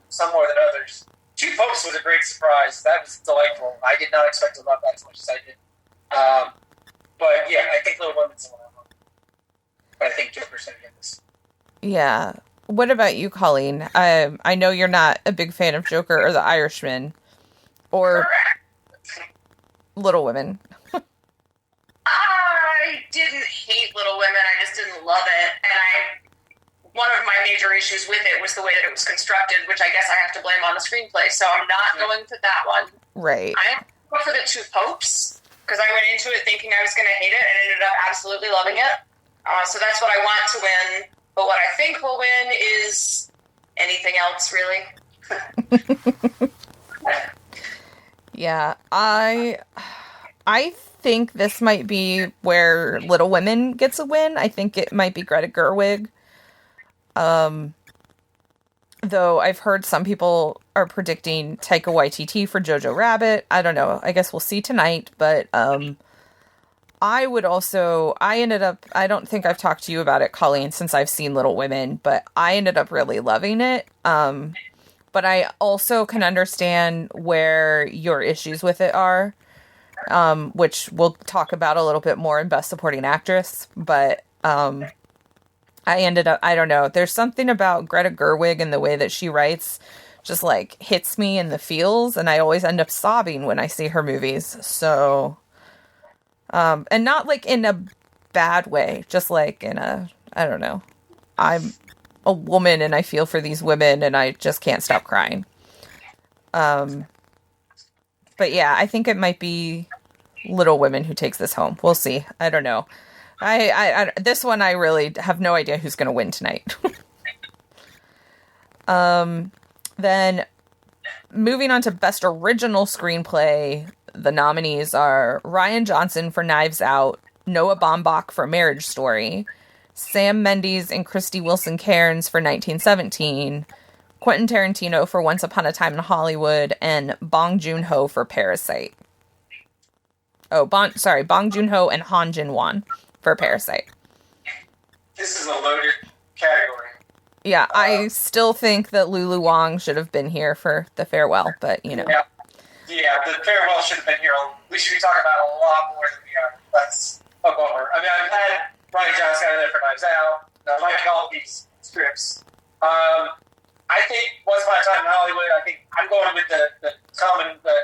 some more than others. Two Popes was a great surprise. That was delightful. I did not expect to love that as much as I did. But yeah, I think Little Women's the one I love. But I think Joker's going to get this. Yeah. What about you, Colleen? I know you're not a big fan of Joker or The Irishman or Little Women. I didn't hate Little Women. I just didn't love it. And one of my major issues with it was the way that it was constructed, which I guess I have to blame on the screenplay. So I'm not going for that one. Right. I am going for the Two Popes because I went into it thinking I was going to hate it and ended up absolutely loving it. So that's what I want to win. But what I think will win is anything else, really. Yeah, I think this might be where Little Women gets a win. I think it might be Greta Gerwig. Though I've heard some people are predicting Taika Waititi for Jojo Rabbit. I don't know. I guess we'll see tonight. But I don't think I've talked to you about it, Colleen, since I've seen Little Women, but I ended up really loving it. But I also can understand where your issues with it are, which we'll talk about a little bit more in Best Supporting Actress. But I don't know, there's something about Greta Gerwig and the way that she writes just like hits me in the feels, and I always end up sobbing when I see her movies. So... and not like in a bad way, just like in a, I don't know, I'm a woman and I feel for these women and I just can't stop crying. But yeah, I think it might be Little Women who takes this home. We'll see. I don't know. I this one, I really have no idea who's going to win tonight. Then moving on to Best Original Screenplay, the nominees are Rian Johnson for Knives Out, Noah Baumbach for Marriage Story, Sam Mendes and Krysty Wilson-Cairns for 1917, Quentin Tarantino for Once Upon a Time in Hollywood, and Bong Joon-ho for Parasite. Bong Joon-ho and Han Jin-won for Parasite. This is a loaded category. Yeah, I still think that Lulu Wang should have been here for The Farewell, but, you know. Yeah, The Farewell should have been here. We should be talking about a lot more than we are. That's a bummer. I mean, I've had Rian Johnson out of there for Knives Out. I like all these scripts. I think Once Upon a Time in Hollywood, I think I'm going with the common, the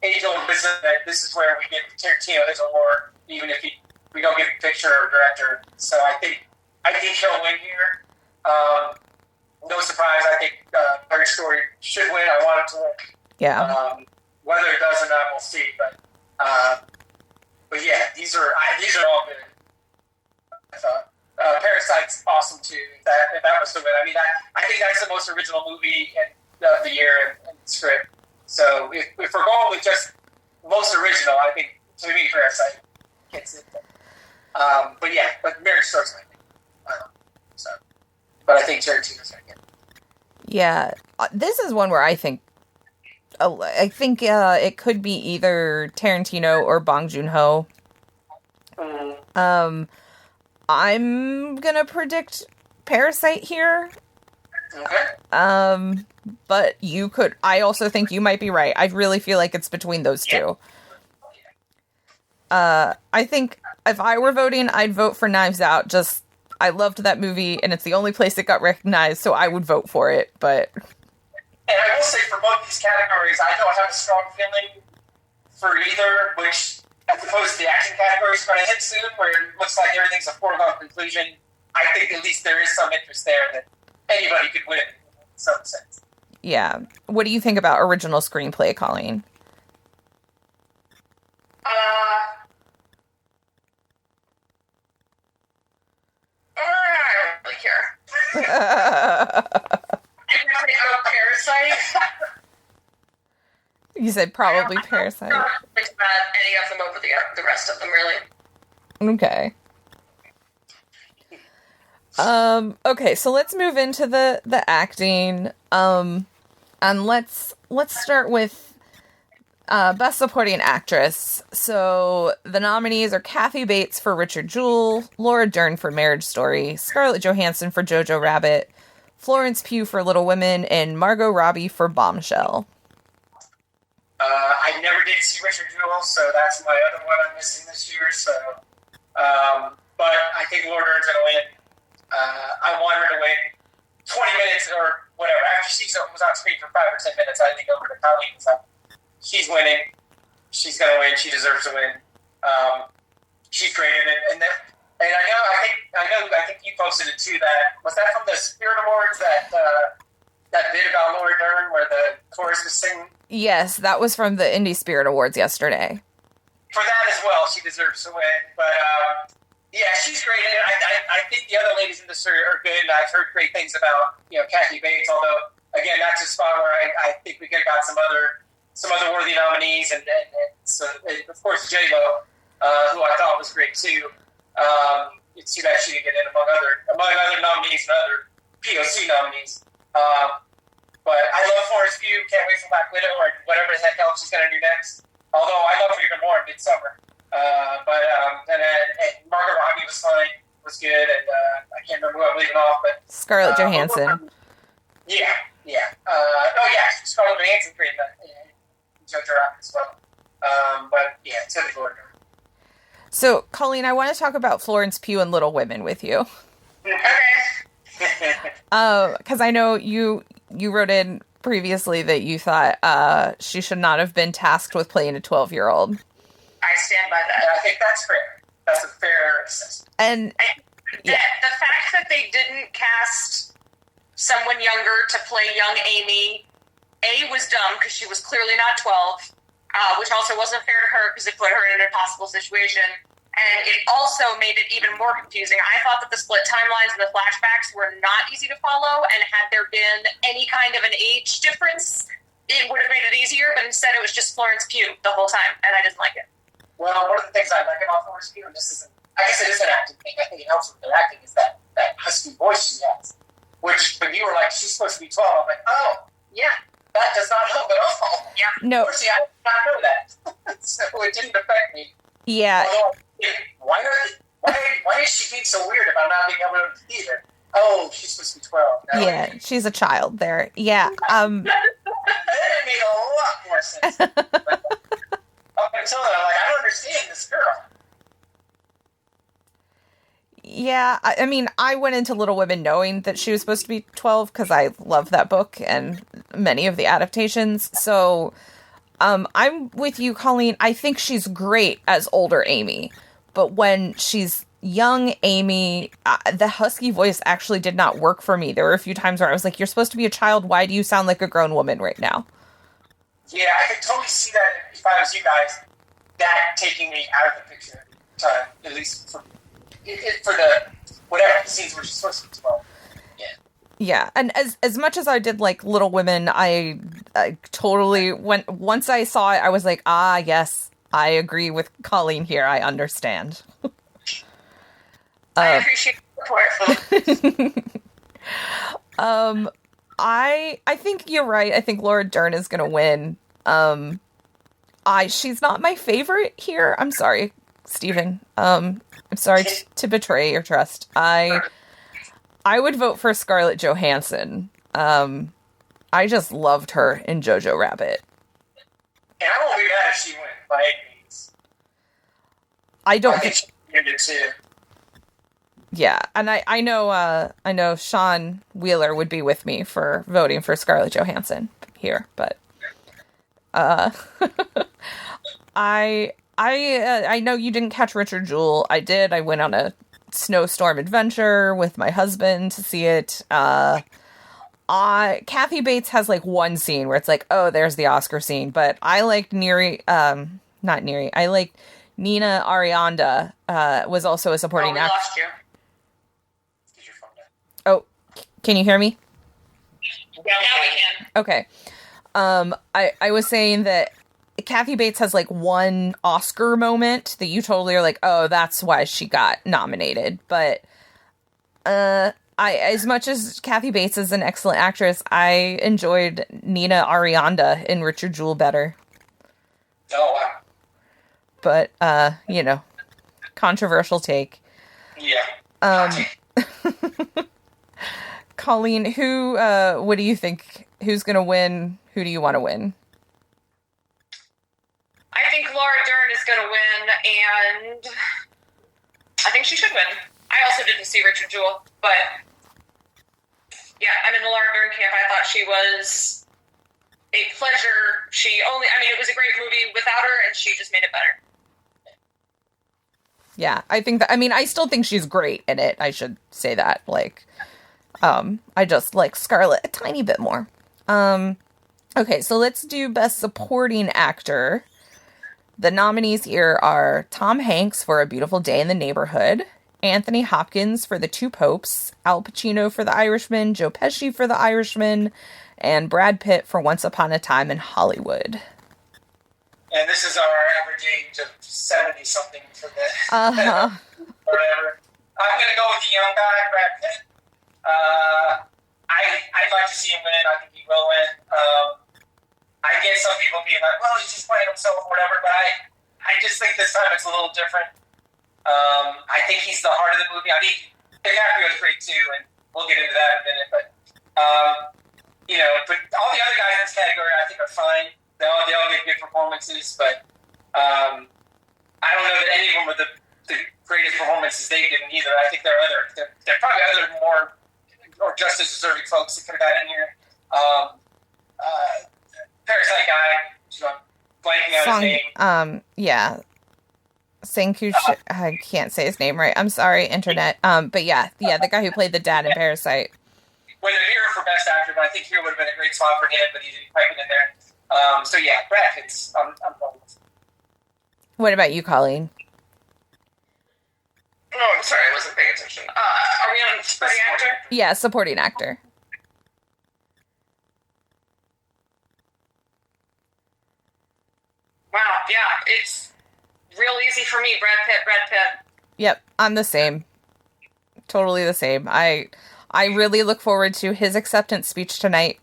age-old wisdom that this is where we get Tarantino his award, even if we don't get picture or director. So I think he'll win here. No surprise, I think Marriage Story should win. I want it to win. Yeah. Whether it does or not, we'll see. But yeah, these are all good. I thought Parasite's awesome too. If that was to win, I mean, I think that's the most original movie of the year in script. So if we're going with just most original, I think to me Parasite gets it. But yeah, Marriage Story's my thing. But I think Tarantino's going to get it. Yeah, this is one where I think it could be either Tarantino or Bong Joon-ho. I'm gonna predict Parasite here. Okay. But I also think you might be right. I really feel like it's between those two. I think if I were voting, I'd vote for Knives Out. Just, I loved that movie, and it's the only place it got recognized, so I would vote for it, but... And I will say, for both these categories, I don't have a strong feeling for either, which, as opposed to the action category, is going to hit soon, where it looks like everything's a foregone conclusion. I think at least there is some interest there that anybody could win, in some sense. Yeah. What do you think about original screenplay, Colleen? I don't really care. Parasite. You said probably Parasite. I don't think about any of them over the rest of them, really. Okay. Okay, so let's move into the acting. And let's start with Best Supporting Actress. So the nominees are Kathy Bates for Richard Jewell, Laura Dern for Marriage Story, Scarlett Johansson for Jojo Rabbit, Florence Pugh for Little Women, and Margot Robbie for Bombshell. I never did see Richard Jewell, so that's my other one I'm missing this year. So, but I think Laura Dern's going to win. I want her to win 20 minutes or whatever. After she was on screen for 5 or 10 minutes, I think over to Colleen. So she's winning. She's going to win. She deserves to win. She's great in it. And I think you posted it too. Was that from the Spirit Awards? That bit about Laura Dern where the chorus was singing? Yes, that was from the Indie Spirit Awards yesterday. For that as well, she deserves to win. But yeah, she's great in it. I think the other ladies in this are good, and I've heard great things about Kathy Bates. Although again, that's a spot where I think we could have got some other worthy nominees, and so of course J-Lo, who I thought was great too. It's too bad she didn't get in among other nominees and other POC nominees. But I love Florence Pugh. Can't wait for Black Widow or whatever the heck else she's going to do next. Although I love her even more in Midsummer. And Margot Robbie was fine, was good, and I can't remember who I'm leaving off, but Scarlett Johansson. Yeah. Scarlett Johansson great in Jojo Rabbit as well. But yeah, typical order. So, Colleen, I want to talk about Florence Pugh and Little Women with you. Okay. Because I know you wrote in previously that you thought she should not have been tasked with playing a 12-year-old. I stand by that. I think that's fair. That's a fair assessment. And the fact that they didn't cast someone younger to play young Amy, A, was dumb because she was clearly not 12, which also wasn't fair to her because it put her in an impossible situation. And it also made it even more confusing. I thought that the split timelines and the flashbacks were not easy to follow, and had there been any kind of an age difference, it would have made it easier, but instead it was just Florence Pugh the whole time, and I didn't like it. Well, one of the things I like about Florence Pugh, and I guess it is an acting thing, I think it helps with their acting, is that husky voice she has. Which, when you were like, she's supposed to be 12, I'm like, oh, yeah, that does not help at all. Yeah. No. Unfortunately, I did not know that. So it didn't affect me. Yeah. Although, why is she being so weird about not being able to see her? Oh, she's supposed to be 12. Now, Yeah, she's a child there. Yeah. That made a lot more sense. Up until then, I'm like, I don't understand this girl. Yeah, I mean, I went into Little Women knowing that she was supposed to be 12 because I love that book and many of the adaptations. So I'm with you, Colleen. I think she's great as older Amy. But when she's young Amy, the husky voice actually did not work for me. There were a few times where I was like, you're supposed to be a child. Why do you sound like a grown woman right now? Yeah, I could totally see that if I was you guys, that taking me out of the picture at the time, at least for the whatever scenes where she's supposed to be 12. Yeah, and as much as I did like Little Women, I totally once I saw it, I was like, yes, I agree with Colleen here. I understand. I appreciate the support. I think you're right. I think Laura Dern is gonna win. She's not my favorite here. I'm sorry, Stephen. I'm sorry to betray your trust. I would vote for Scarlett Johansson. I just loved her in Jojo Rabbit. And I won't be mad if she wins by any means. I don't I think she did it too. Yeah, and I know Sean Wheeler would be with me for voting for Scarlett Johansson here, but I know you didn't catch Richard Jewell. I did. I went on a snowstorm adventure with my husband to see it. Kathy Bates has like one scene where it's like, oh, there's the Oscar scene, but I liked I liked Nina Arianda was also a supporting actor. Lost you. Oh, can you hear me? Now we can. Okay. I was saying that Kathy Bates has like one Oscar moment that you totally are like, oh, that's why she got nominated. But as much as Kathy Bates is an excellent actress, I enjoyed Nina Arianda in Richard Jewell better. Oh, wow. But controversial take. Yeah. Colleen, what do you think? Who's going to win? Who do you want to win? I think Laura Dern is going to win, and I think she should win. I also didn't see Richard Jewell, but yeah, I'm in the Laura Dern camp. I thought she was a pleasure. It was a great movie without her, and she just made it better. Yeah, I think that, I still think she's great in it. I should say that. I just like Scarlett a tiny bit more. Okay, so let's do Best Supporting Actor. The nominees here are Tom Hanks for A Beautiful Day in the Neighborhood, Anthony Hopkins for The Two Popes, Al Pacino for The Irishman, Joe Pesci for The Irishman, and Brad Pitt for Once Upon a Time in Hollywood. And this is our average age of 70-something for this. Whatever. I'm going to go with the young guy, Brad Pitt. I'd like to see him win. I think he will win. I get some people being like, well, he's just playing himself or whatever, but I just think this time it's a little different. I think he's the heart of the movie. DiCaprio is great too, and we'll get into that in a minute, but all the other guys in this category I think are fine. They all get good performances, but I don't know that any of them are the greatest performances they've given either. I think there are probably other more or just as deserving folks that could have got in here. Parasite guy, so I'm blanking out his name. Yeah. Sankush, I can't say his name right. I'm sorry, internet. But yeah, the guy who played the dad in Parasite. Whether here for Best Actor, but I think here would have been a great spot for him, but he didn't pipe it in there. So yeah, Brad Pitt's. I'm going with. What about you, Colleen? Oh, I'm sorry, I wasn't paying attention. Are we on supporting actor? Yeah, supporting actor. Wow, yeah, it's real easy for me. Brad Pitt. Yep, I'm the same. Totally the same. I really look forward to his acceptance speech tonight.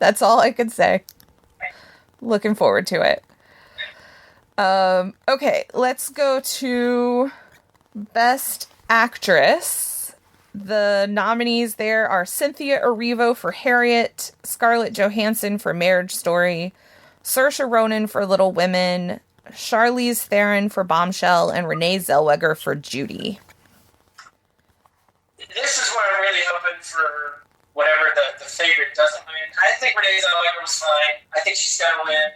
That's all I can say. Looking forward to it. Okay, let's go to Best Actress. The nominees there are Cynthia Erivo for Harriet, Scarlett Johansson for Marriage Story, Saoirse Ronan for Little Women, Charlize Theron for Bombshell, and Renee Zellweger for Judy. This is where I'm really hoping for whatever the favorite doesn't win. I think Renee Zellweger was fine. I think she's going to win.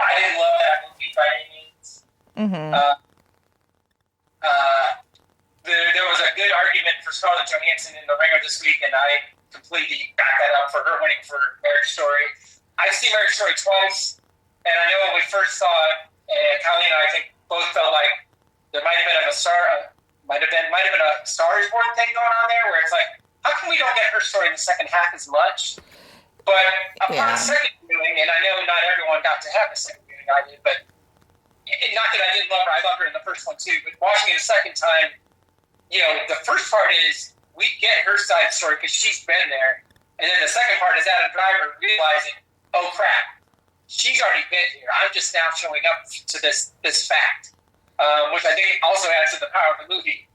I didn't love that movie by any means. Mm-hmm. There was a good argument for Scarlett Johansson in the Ringer this week, and I completely backed that up for her winning for Marriage Story. I've seen Marriage Story twice, and I know when we first saw it, Colleen and I think both felt like there might have been a Star Is Born thing going on there, where it's like, how come we don't get her story in the second half as much? But upon second viewing, and I know not everyone got to have the second viewing I did, but not that I didn't love her, I loved her in the first one too, but watching it a second time, the first part is we get her side of the story because she's been there, and then the second part is Adam Driver realizing, oh crap, she's already been here. I'm just now showing up to this fact, which I think also adds to the power of the movie.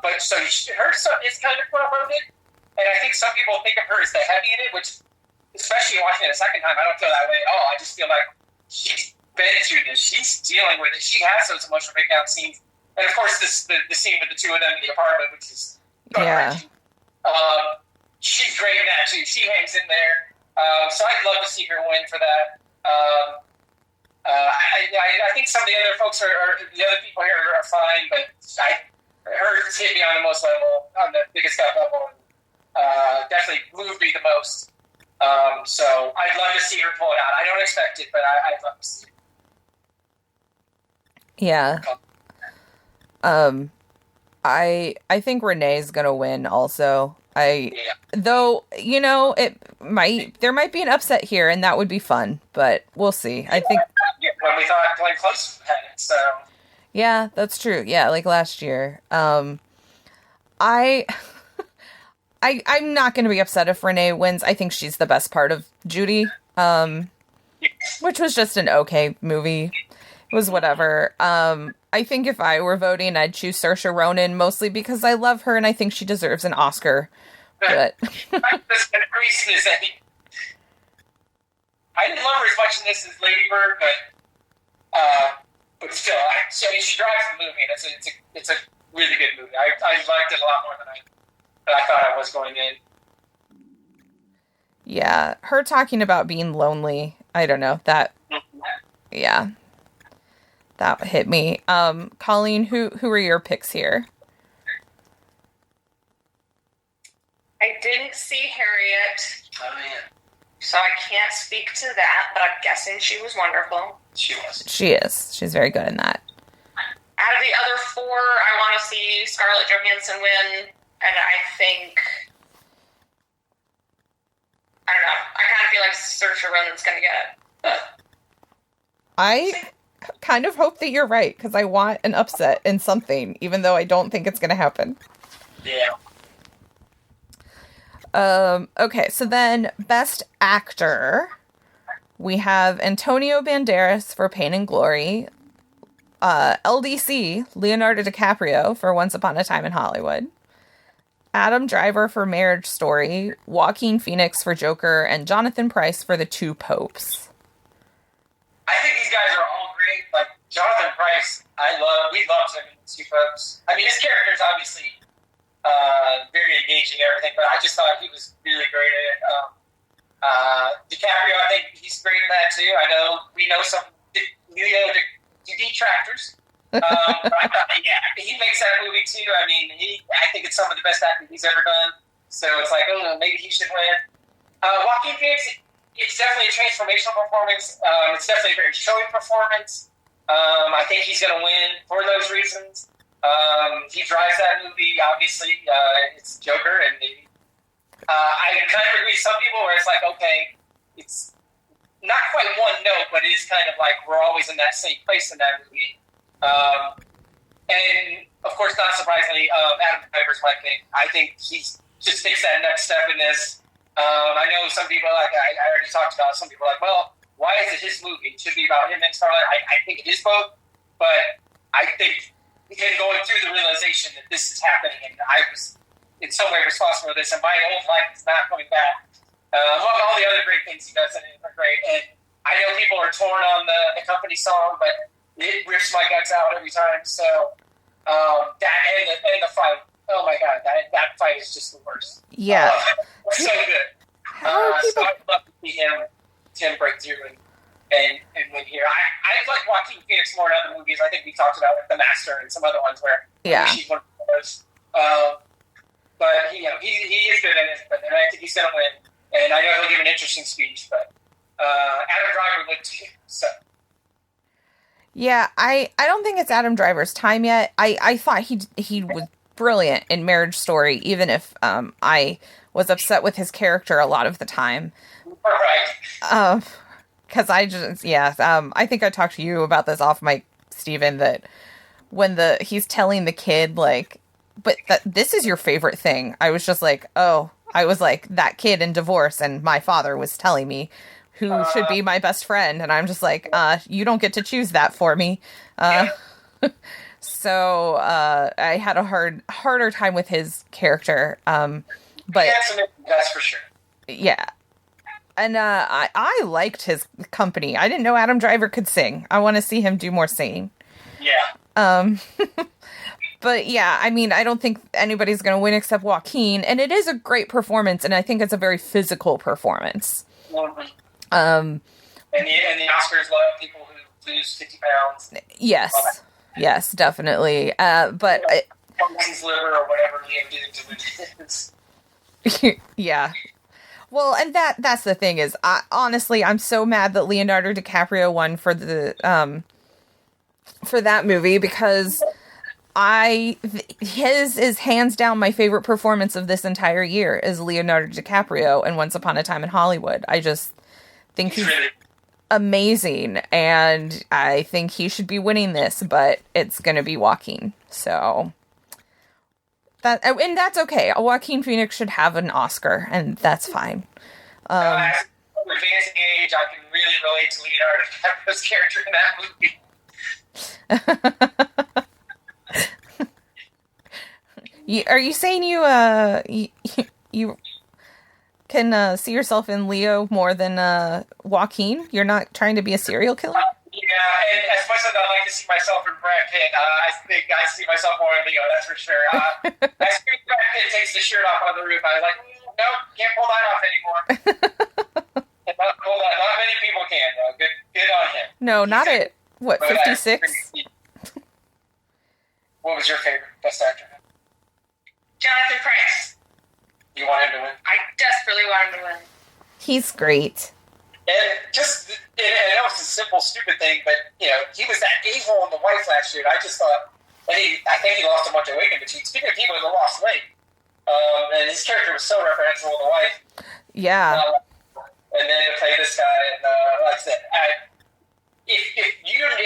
But so her stuff is kind of front-loaded, and I think some people think of her as the heavy in it, which, especially watching it a second time, I don't feel that way at all. I just feel like she's been through this. She's dealing with it. She has those emotional breakdown scenes. And of course, the scene with the two of them in the apartment, which is she's great in that. She hangs in there. So I'd love to see her win for that. I think some of the other folks the other people here are fine, but hers hit me on the most level, on the biggest level. Definitely moved me the most. So I'd love to see her pull it out. I don't expect it, but I'd love to see it. Yeah. I think Renee's gonna win also. Though, there might be an upset here, and that would be fun, but we'll see. I think when we thought Glenn Close had it, so yeah, that's true. Yeah, like last year. I'm not going to be upset if Renee wins. I think she's the best part of Judy, which was just an okay movie. It was whatever. I think if I were voting, I'd choose Saoirse Ronan, mostly because I love her and I think she deserves an Oscar. But The reason is that I didn't love her as much in this as Lady Bird, but still, I mean, she drives the movie, and it's a really good movie. I liked it a lot more than I thought I was going in. yeah, her talking about being lonely, I don't know, that, yeah, that hit me. Colleen, who are your picks here? I didn't see Harriet, Oh, man. so I can't speak to that, but I'm guessing she was wonderful. She was. She is. She's very good in that. Out of the other four, I want to see Scarlett Johansson win, and I think, I don't know, I kind of feel like Saoirse Ronan's going to get it. But I kind of hope that you're right, because I want an upset in something, even though I don't think it's going to happen. Yeah. Okay, so then Best Actor, we have Antonio Banderas for Pain and Glory, LDC, Leonardo DiCaprio for Once Upon a Time in Hollywood, Adam Driver for Marriage Story, Joaquin Phoenix for Joker, and Jonathan Pryce for The Two Popes. I think these guys are all great. Like, Jonathan Pryce, we loved him in Two Popes. I mean, his character's obviously very engaging and everything, but I just thought he was really great at it. DiCaprio, I think he's great in that too. I know we know some detractors, but I thought, yeah, he makes that movie too. I mean, I think it's some of the best acting he's ever done. So it's like, maybe he should win. Joaquin Phoenix, it's definitely a transformational performance. It's definitely a very showy performance. I think he's going to win for those reasons. He drives that movie, obviously. It's Joker, and I kind of agree with some people where it's like, okay, it's not quite one note, but it is kind of like we're always in that same place in that movie. And, of course, not surprisingly, Adam Driver's my pick. I think he just takes that next step in this. I know some people, like I already talked about, some people are like, well, why is it his movie? It should be about him and Scarlett. I think it is both, but I think him going through the realization that this is happening and I was in some way responsible for this and my old life is not coming back. Among all the other great things he does in it are great. And I know people are torn on the company song, but it rips my guts out every time. So that and the fight. Oh my God, that fight is just the worst. Yeah. So good. How are people... So I'd love to see him break through and win here. I like Joaquin Phoenix more in other movies. I think we talked about The Master and some other ones where she's one of those. But he is good in it, and I think he's going to win. And I know he'll give an interesting speech, but Adam Driver would too. So. Yeah, I don't think it's Adam Driver's time yet. I thought he was brilliant in Marriage Story, even if I was upset with his character a lot of the time. Right. Because I think I talked to you about this off mic, Stephen, that when he's telling the kid, like, but this is your favorite thing. I was just like, I was like that kid in Divorce, and my father was telling me who should be my best friend, and I'm just like, you don't get to choose that for me. So I had a harder time with his character. But that's for sure. Yeah. And I liked his company. I didn't know Adam Driver could sing. I want to see him do more singing. Yeah. But yeah, I mean, I don't think anybody's going to win except Joaquin. And it is a great performance, and I think it's a very physical performance. Mm-hmm. And the Oscars love people who lose 50 pounds. Yes. Yes, definitely. But Pumpkin's liver or whatever Liam did to it. Yeah. Well, and that's the thing is, honestly, I'm so mad that Leonardo DiCaprio won for that movie, because his is hands down my favorite performance of this entire year is Leonardo DiCaprio in Once Upon a Time in Hollywood. I just think he's amazing, and I think he should be winning this, but it's going to be Joaquin. So and that's okay. Joaquin Phoenix should have an Oscar, and that's fine. As advancing age, I can really relate to Leonardo DiCaprio's character in that movie. Are you saying you can see yourself in Leo more than Joaquin? You're not trying to be a serial killer? Yeah, and as much as I like to see myself in Brad Pitt, I think I see myself more in Leo, that's for sure. As soon as Brad Pitt takes the shirt off on the roof, I was like, nope, can't pull that off anymore. Not many people can, though. Good on him. No, not at, 56? What was your favorite best actor? Jonathan Pryce. You want him to win? I desperately want him to win. He's great. And I know it's a simple, stupid thing, but, he was that a-hole in the Wife last year. I just thought, I think he lost a bunch of weight in between. Speaking of people that lost weight, and his character was so referential in The Wife. Yeah. And then to play this guy, and like I said, if you don't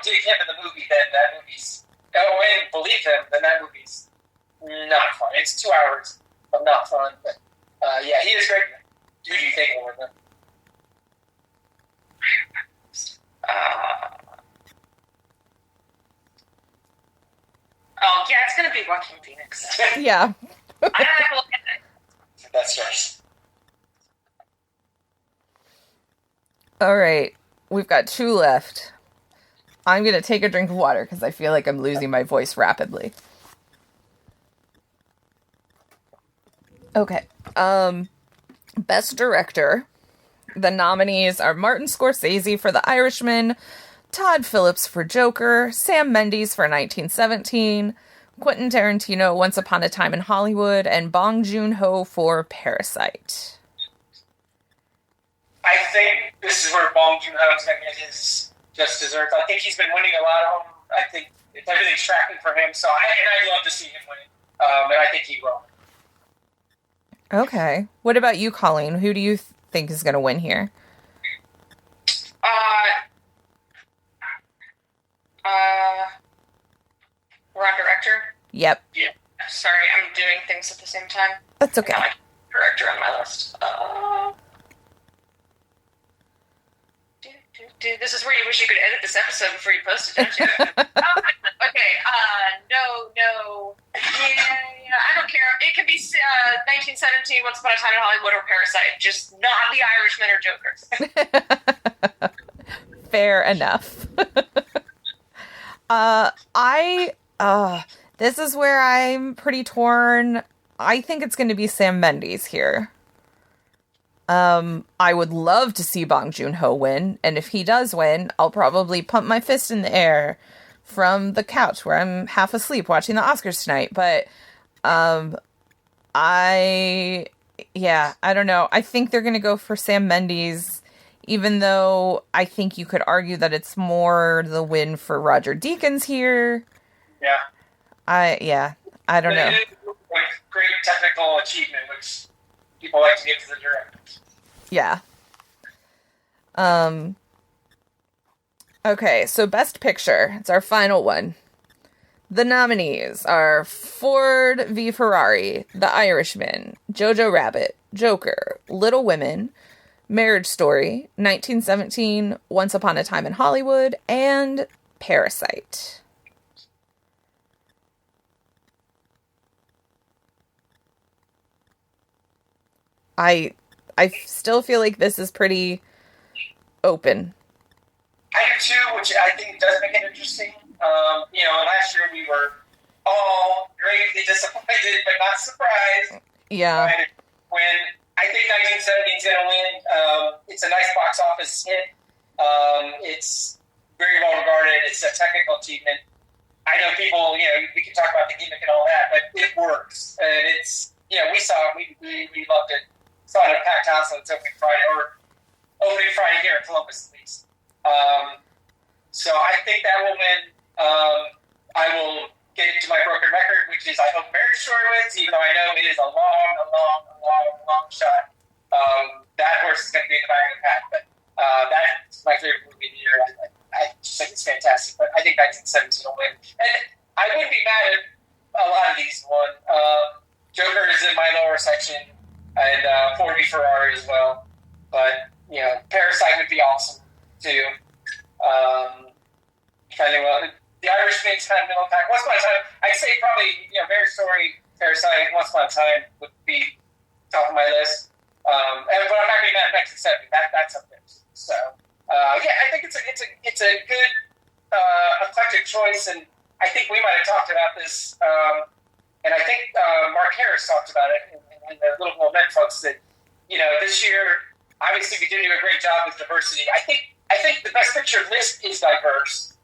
dig him in the movie, then that movie's, and believe him, then that movie's not fun. It's 2 hours of not fun, but yeah, he is great. Who do you think will win them? Oh, yeah, it's going to be Joaquin Phoenix. Yeah. I don't have to look at it. That's yours. All right. We've got 2 left. I'm going to take a drink of water because I feel like I'm losing my voice rapidly. Okay. Best Director. The nominees are Martin Scorsese for The Irishman, Todd Phillips for Joker, Sam Mendes for 1917, Quentin Tarantino, Once Upon a Time in Hollywood, and Bong Joon-ho for Parasite. I think this is where Bong Joon-ho is going to get his just desserts. I think he's been winning a lot of them. I think everything's tracking for him, so I'd love to see him win. And I think he will. Okay. What about you, Colleen? Who do you think is going to win here? We're on director? Yep. Yeah. Sorry, I'm doing things at the same time. That's okay. Not director on my list. This is where you wish you could edit this episode before you post it, don't you? Okay, no. Yeah, I don't care. It could be 1917, Once Upon a Time in Hollywood, or Parasite. Just not The Irishman or Joker. Fair enough. This is where I'm pretty torn. I think it's going to be Sam Mendes here. I would love to see Bong Joon-ho win, and if he does win, I'll probably pump my fist in the air from the couch where I'm half asleep watching the Oscars tonight. But, I don't know. I think they're going to go for Sam Mendes, even though I think you could argue that it's more the win for Roger Deakins here. Yeah. I don't know. It is great technical achievement, which people like to give to the directors. Yeah. Okay, so Best Picture. It's our final one. The nominees are Ford v. Ferrari, The Irishman, Jojo Rabbit, Joker, Little Women, Marriage Story, 1917, Once Upon a Time in Hollywood, and Parasite. I still feel like this is pretty open. I do too, which I think does make it interesting. Last year we were all gravely disappointed, but not surprised. Yeah. When I think 1917 is going to win, it's a nice box office hit. It's very well regarded. It's a technical achievement. I know people, we can talk about the gimmick and all that, but it works. And it's, we saw it. We loved it. Saw it at a packed house on its opening Friday here in Columbus, at least. So I think that will win. I will get to my broken record, which is I hope Marriage Story wins, even though I know it is a long shot. That horse is going to be in the back of the pack, but that's my favorite movie of the year. I just think it's fantastic, but I think 1917 will win. And I wouldn't be mad if a lot of these won. Joker is in my lower section, and Ford v. Ferrari as well. But, Parasite would be awesome, too. kind of the Irishman's kind of middle pack. Once Upon a Time, I'd say probably Marriage Story, Parasite, Once Upon a Time would be top of my list. But I'm not going to be Mad Max and 70. That's up there. So I think it's a good eclectic choice, and I think we might have talked about this, and I think Mark Harris talked about it in the Little Gold Men folks that this year obviously we didn't do a great job with diversity. I think the Best Picture list is diverse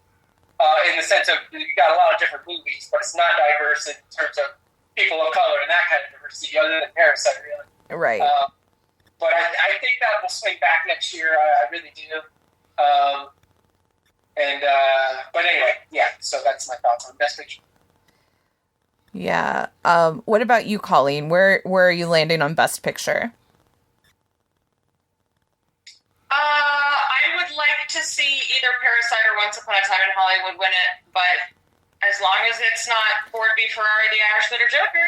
in the sense of you got a lot of different movies, but it's not diverse in terms of people of color and that kind of diversity, other than Parasite, really. Right. But I think that will swing back next year. I really do. But anyway, yeah. So that's my thoughts on Best Picture. Yeah. What about you, Colleen? Where are you landing on Best Picture? I would like to see either Parasite or Once Upon a Time in Hollywood win it, but as long as it's not Ford v. Ferrari, the Irishman, or Joker.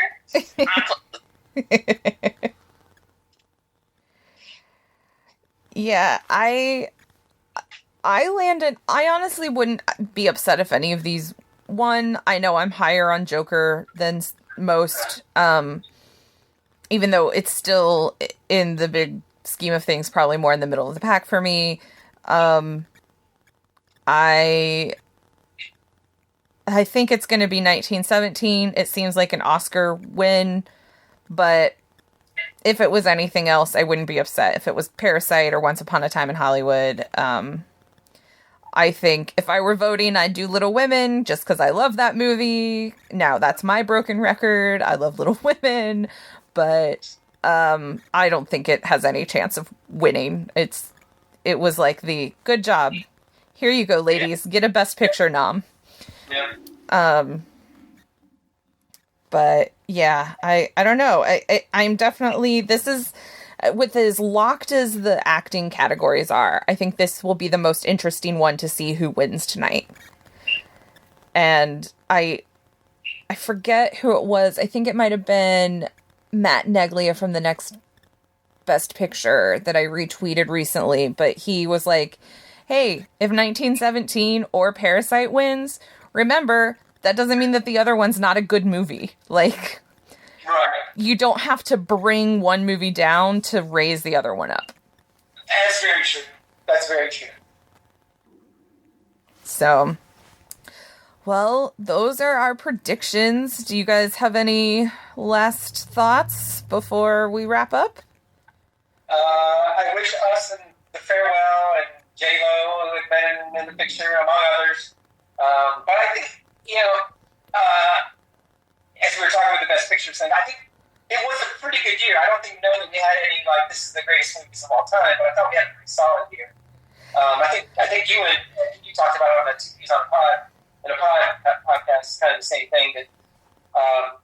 Yeah, I honestly wouldn't be upset if any of these won. I know I'm higher on Joker than most, even though it's still, in the big scheme of things, probably more in the middle of the pack for me. I think it's going to be 1917. It seems like an Oscar win, but if it was anything else, I wouldn't be upset. If it was Parasite or Once Upon a Time in Hollywood, I think if I were voting, I'd do Little Women just because I love that movie. Now, that's my broken record. I love Little Women, but I don't think it has any chance of winning. It was like the good job. Here you go, ladies. Get a Best Picture nom. Yeah. But yeah, I don't know. I'm definitely, this is, with as locked as the acting categories are, I think this will be the most interesting one to see who wins tonight. And I forget who it was. I think it might have been Matt Neglia from the Next Best Picture that I retweeted recently, but he was like, hey, if 1917 or Parasite wins, remember, that doesn't mean that the other one's not a good movie. Like, right. You don't have to bring one movie down to raise the other one up. That's very true. That's very true. So, well, those are our predictions. Do you guys have any last thoughts before we wrap up? I wish us and The Farewell and J-Lo had been in the picture, among others. But I think, as we were talking about the Best Picture thing, I think it was a pretty good year. I don't know that we had any, this is the greatest movies of all time, but I thought we had a pretty solid year. I think you talked about it on the TV's on a podcast, kind of the same thing, that,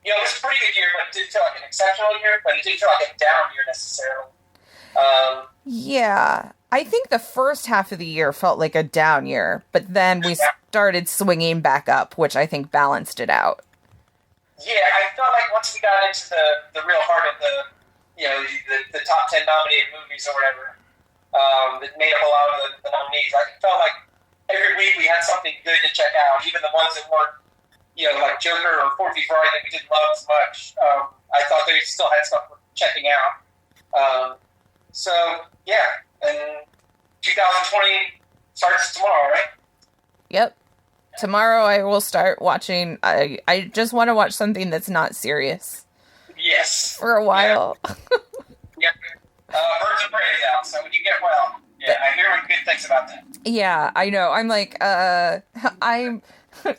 it was a pretty good year, but it didn't feel like an exceptional year, but it didn't feel like a down year necessarily. Yeah, I think the first half of the year felt like a down year, but then we started swinging back up, which I think balanced it out. Yeah, I felt like once we got into the real heart of the top 10 nominated movies or whatever, that made up a lot of the nominees, I felt like every week we had something good to check out, even the ones that weren't, like Joker or Ford v. Ferrari that we didn't love as much. I thought they still had stuff worth checking out. So, yeah, and 2020 starts tomorrow, right? Yep. Tomorrow I will start watching, I just want to watch something that's not serious. Yes. For a while. Yeah. Yep. Birds of prey is out, so when you get well, I hear good things about that. Yeah, I know. I'm like, I'm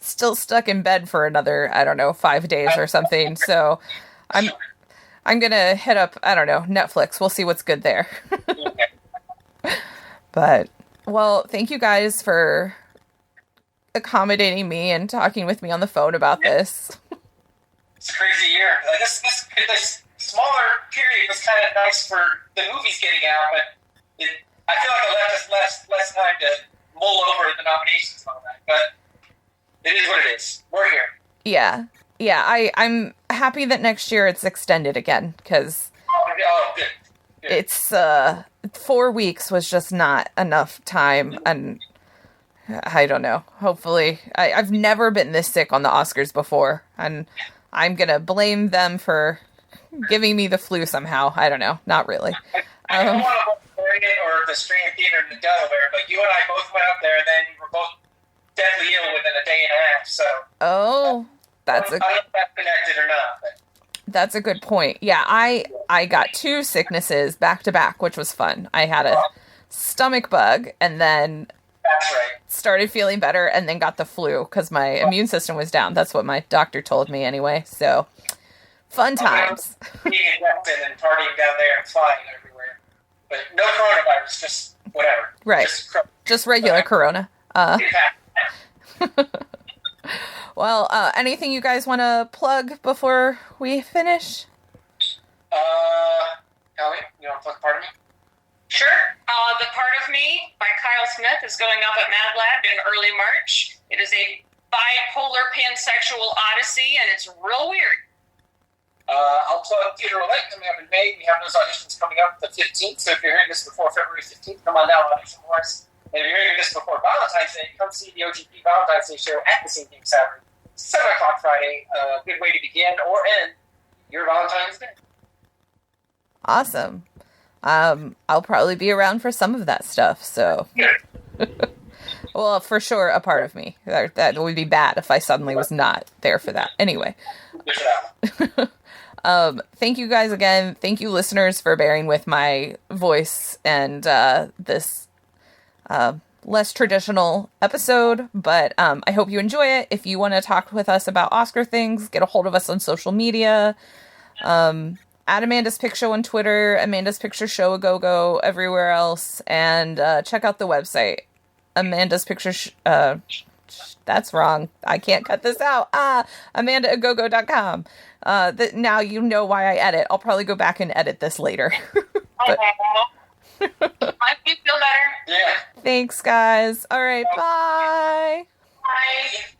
still stuck in bed for another, 5 days or something, so I'm gonna hit up, Netflix. We'll see what's good there. But, well, thank you guys for accommodating me and talking with me on the phone about this. It's a crazy year. This smaller period was kind of nice for the movies getting out, but I feel like it left us less time to mull over the nominations and all that. But it is what it is. We're here. Yeah. I'm happy that next year it's extended again, because good. It's 4 weeks was just not enough time, and I don't know. Hopefully, I've never been this sick on the Oscars before, and I'm gonna blame them for giving me the flu somehow. I don't know. Not really. I don't want to blame it or the Stream Theater in Delaware, but you and I both went up there, and then we were both deadly ill within a day and a half. So, I don't know if that's connected or not. But. That's a good point. Yeah, I got 2 sicknesses back to back, which was fun. I had a stomach bug, and then That's right. started feeling better, and then got the flu because my immune system was down. That's what my doctor told me anyway. So, fun times. Being in Weston and partying down there and flying everywhere. But no coronavirus, just whatever. Right. Just regular corona. Well, anything you guys want to plug before we finish? Ellie, you want to plug Part of Me? Sure. The Part of Me by Kyle Smith is going up at Mad Lab in early March. It is a bipolar pansexual odyssey, and it's real weird. I'll plug Theater Relate coming up in May. We have those auditions coming up the 15th, so if you're hearing this before February 15th, come on down and audition for us. And if you're hearing this before Valentine's Day, come see the OGP Valentine's Day show at the St. James Tavern, 7 o'clock Friday. A good way to begin or end your Valentine's Day. Awesome. I'll probably be around for some of that stuff, so. Well, for sure, a part of me. That would be bad if I suddenly was not there for that. Anyway. Thank you guys again. Thank you, listeners, for bearing with my voice and this less traditional episode. But I hope you enjoy it. If you want to talk with us about Oscar things, get a hold of us on social media. At Amanda's Pick Show on Twitter, Amanda's Picture Show a Go-Go everywhere else, and check out the website, Amanda's Picture that's wrong. I can't cut this out. AmandaAgogo.com. Now you know why I edit. I'll probably go back and edit this later. I feel better. Yeah. Thanks, guys. All right, bye. Bye.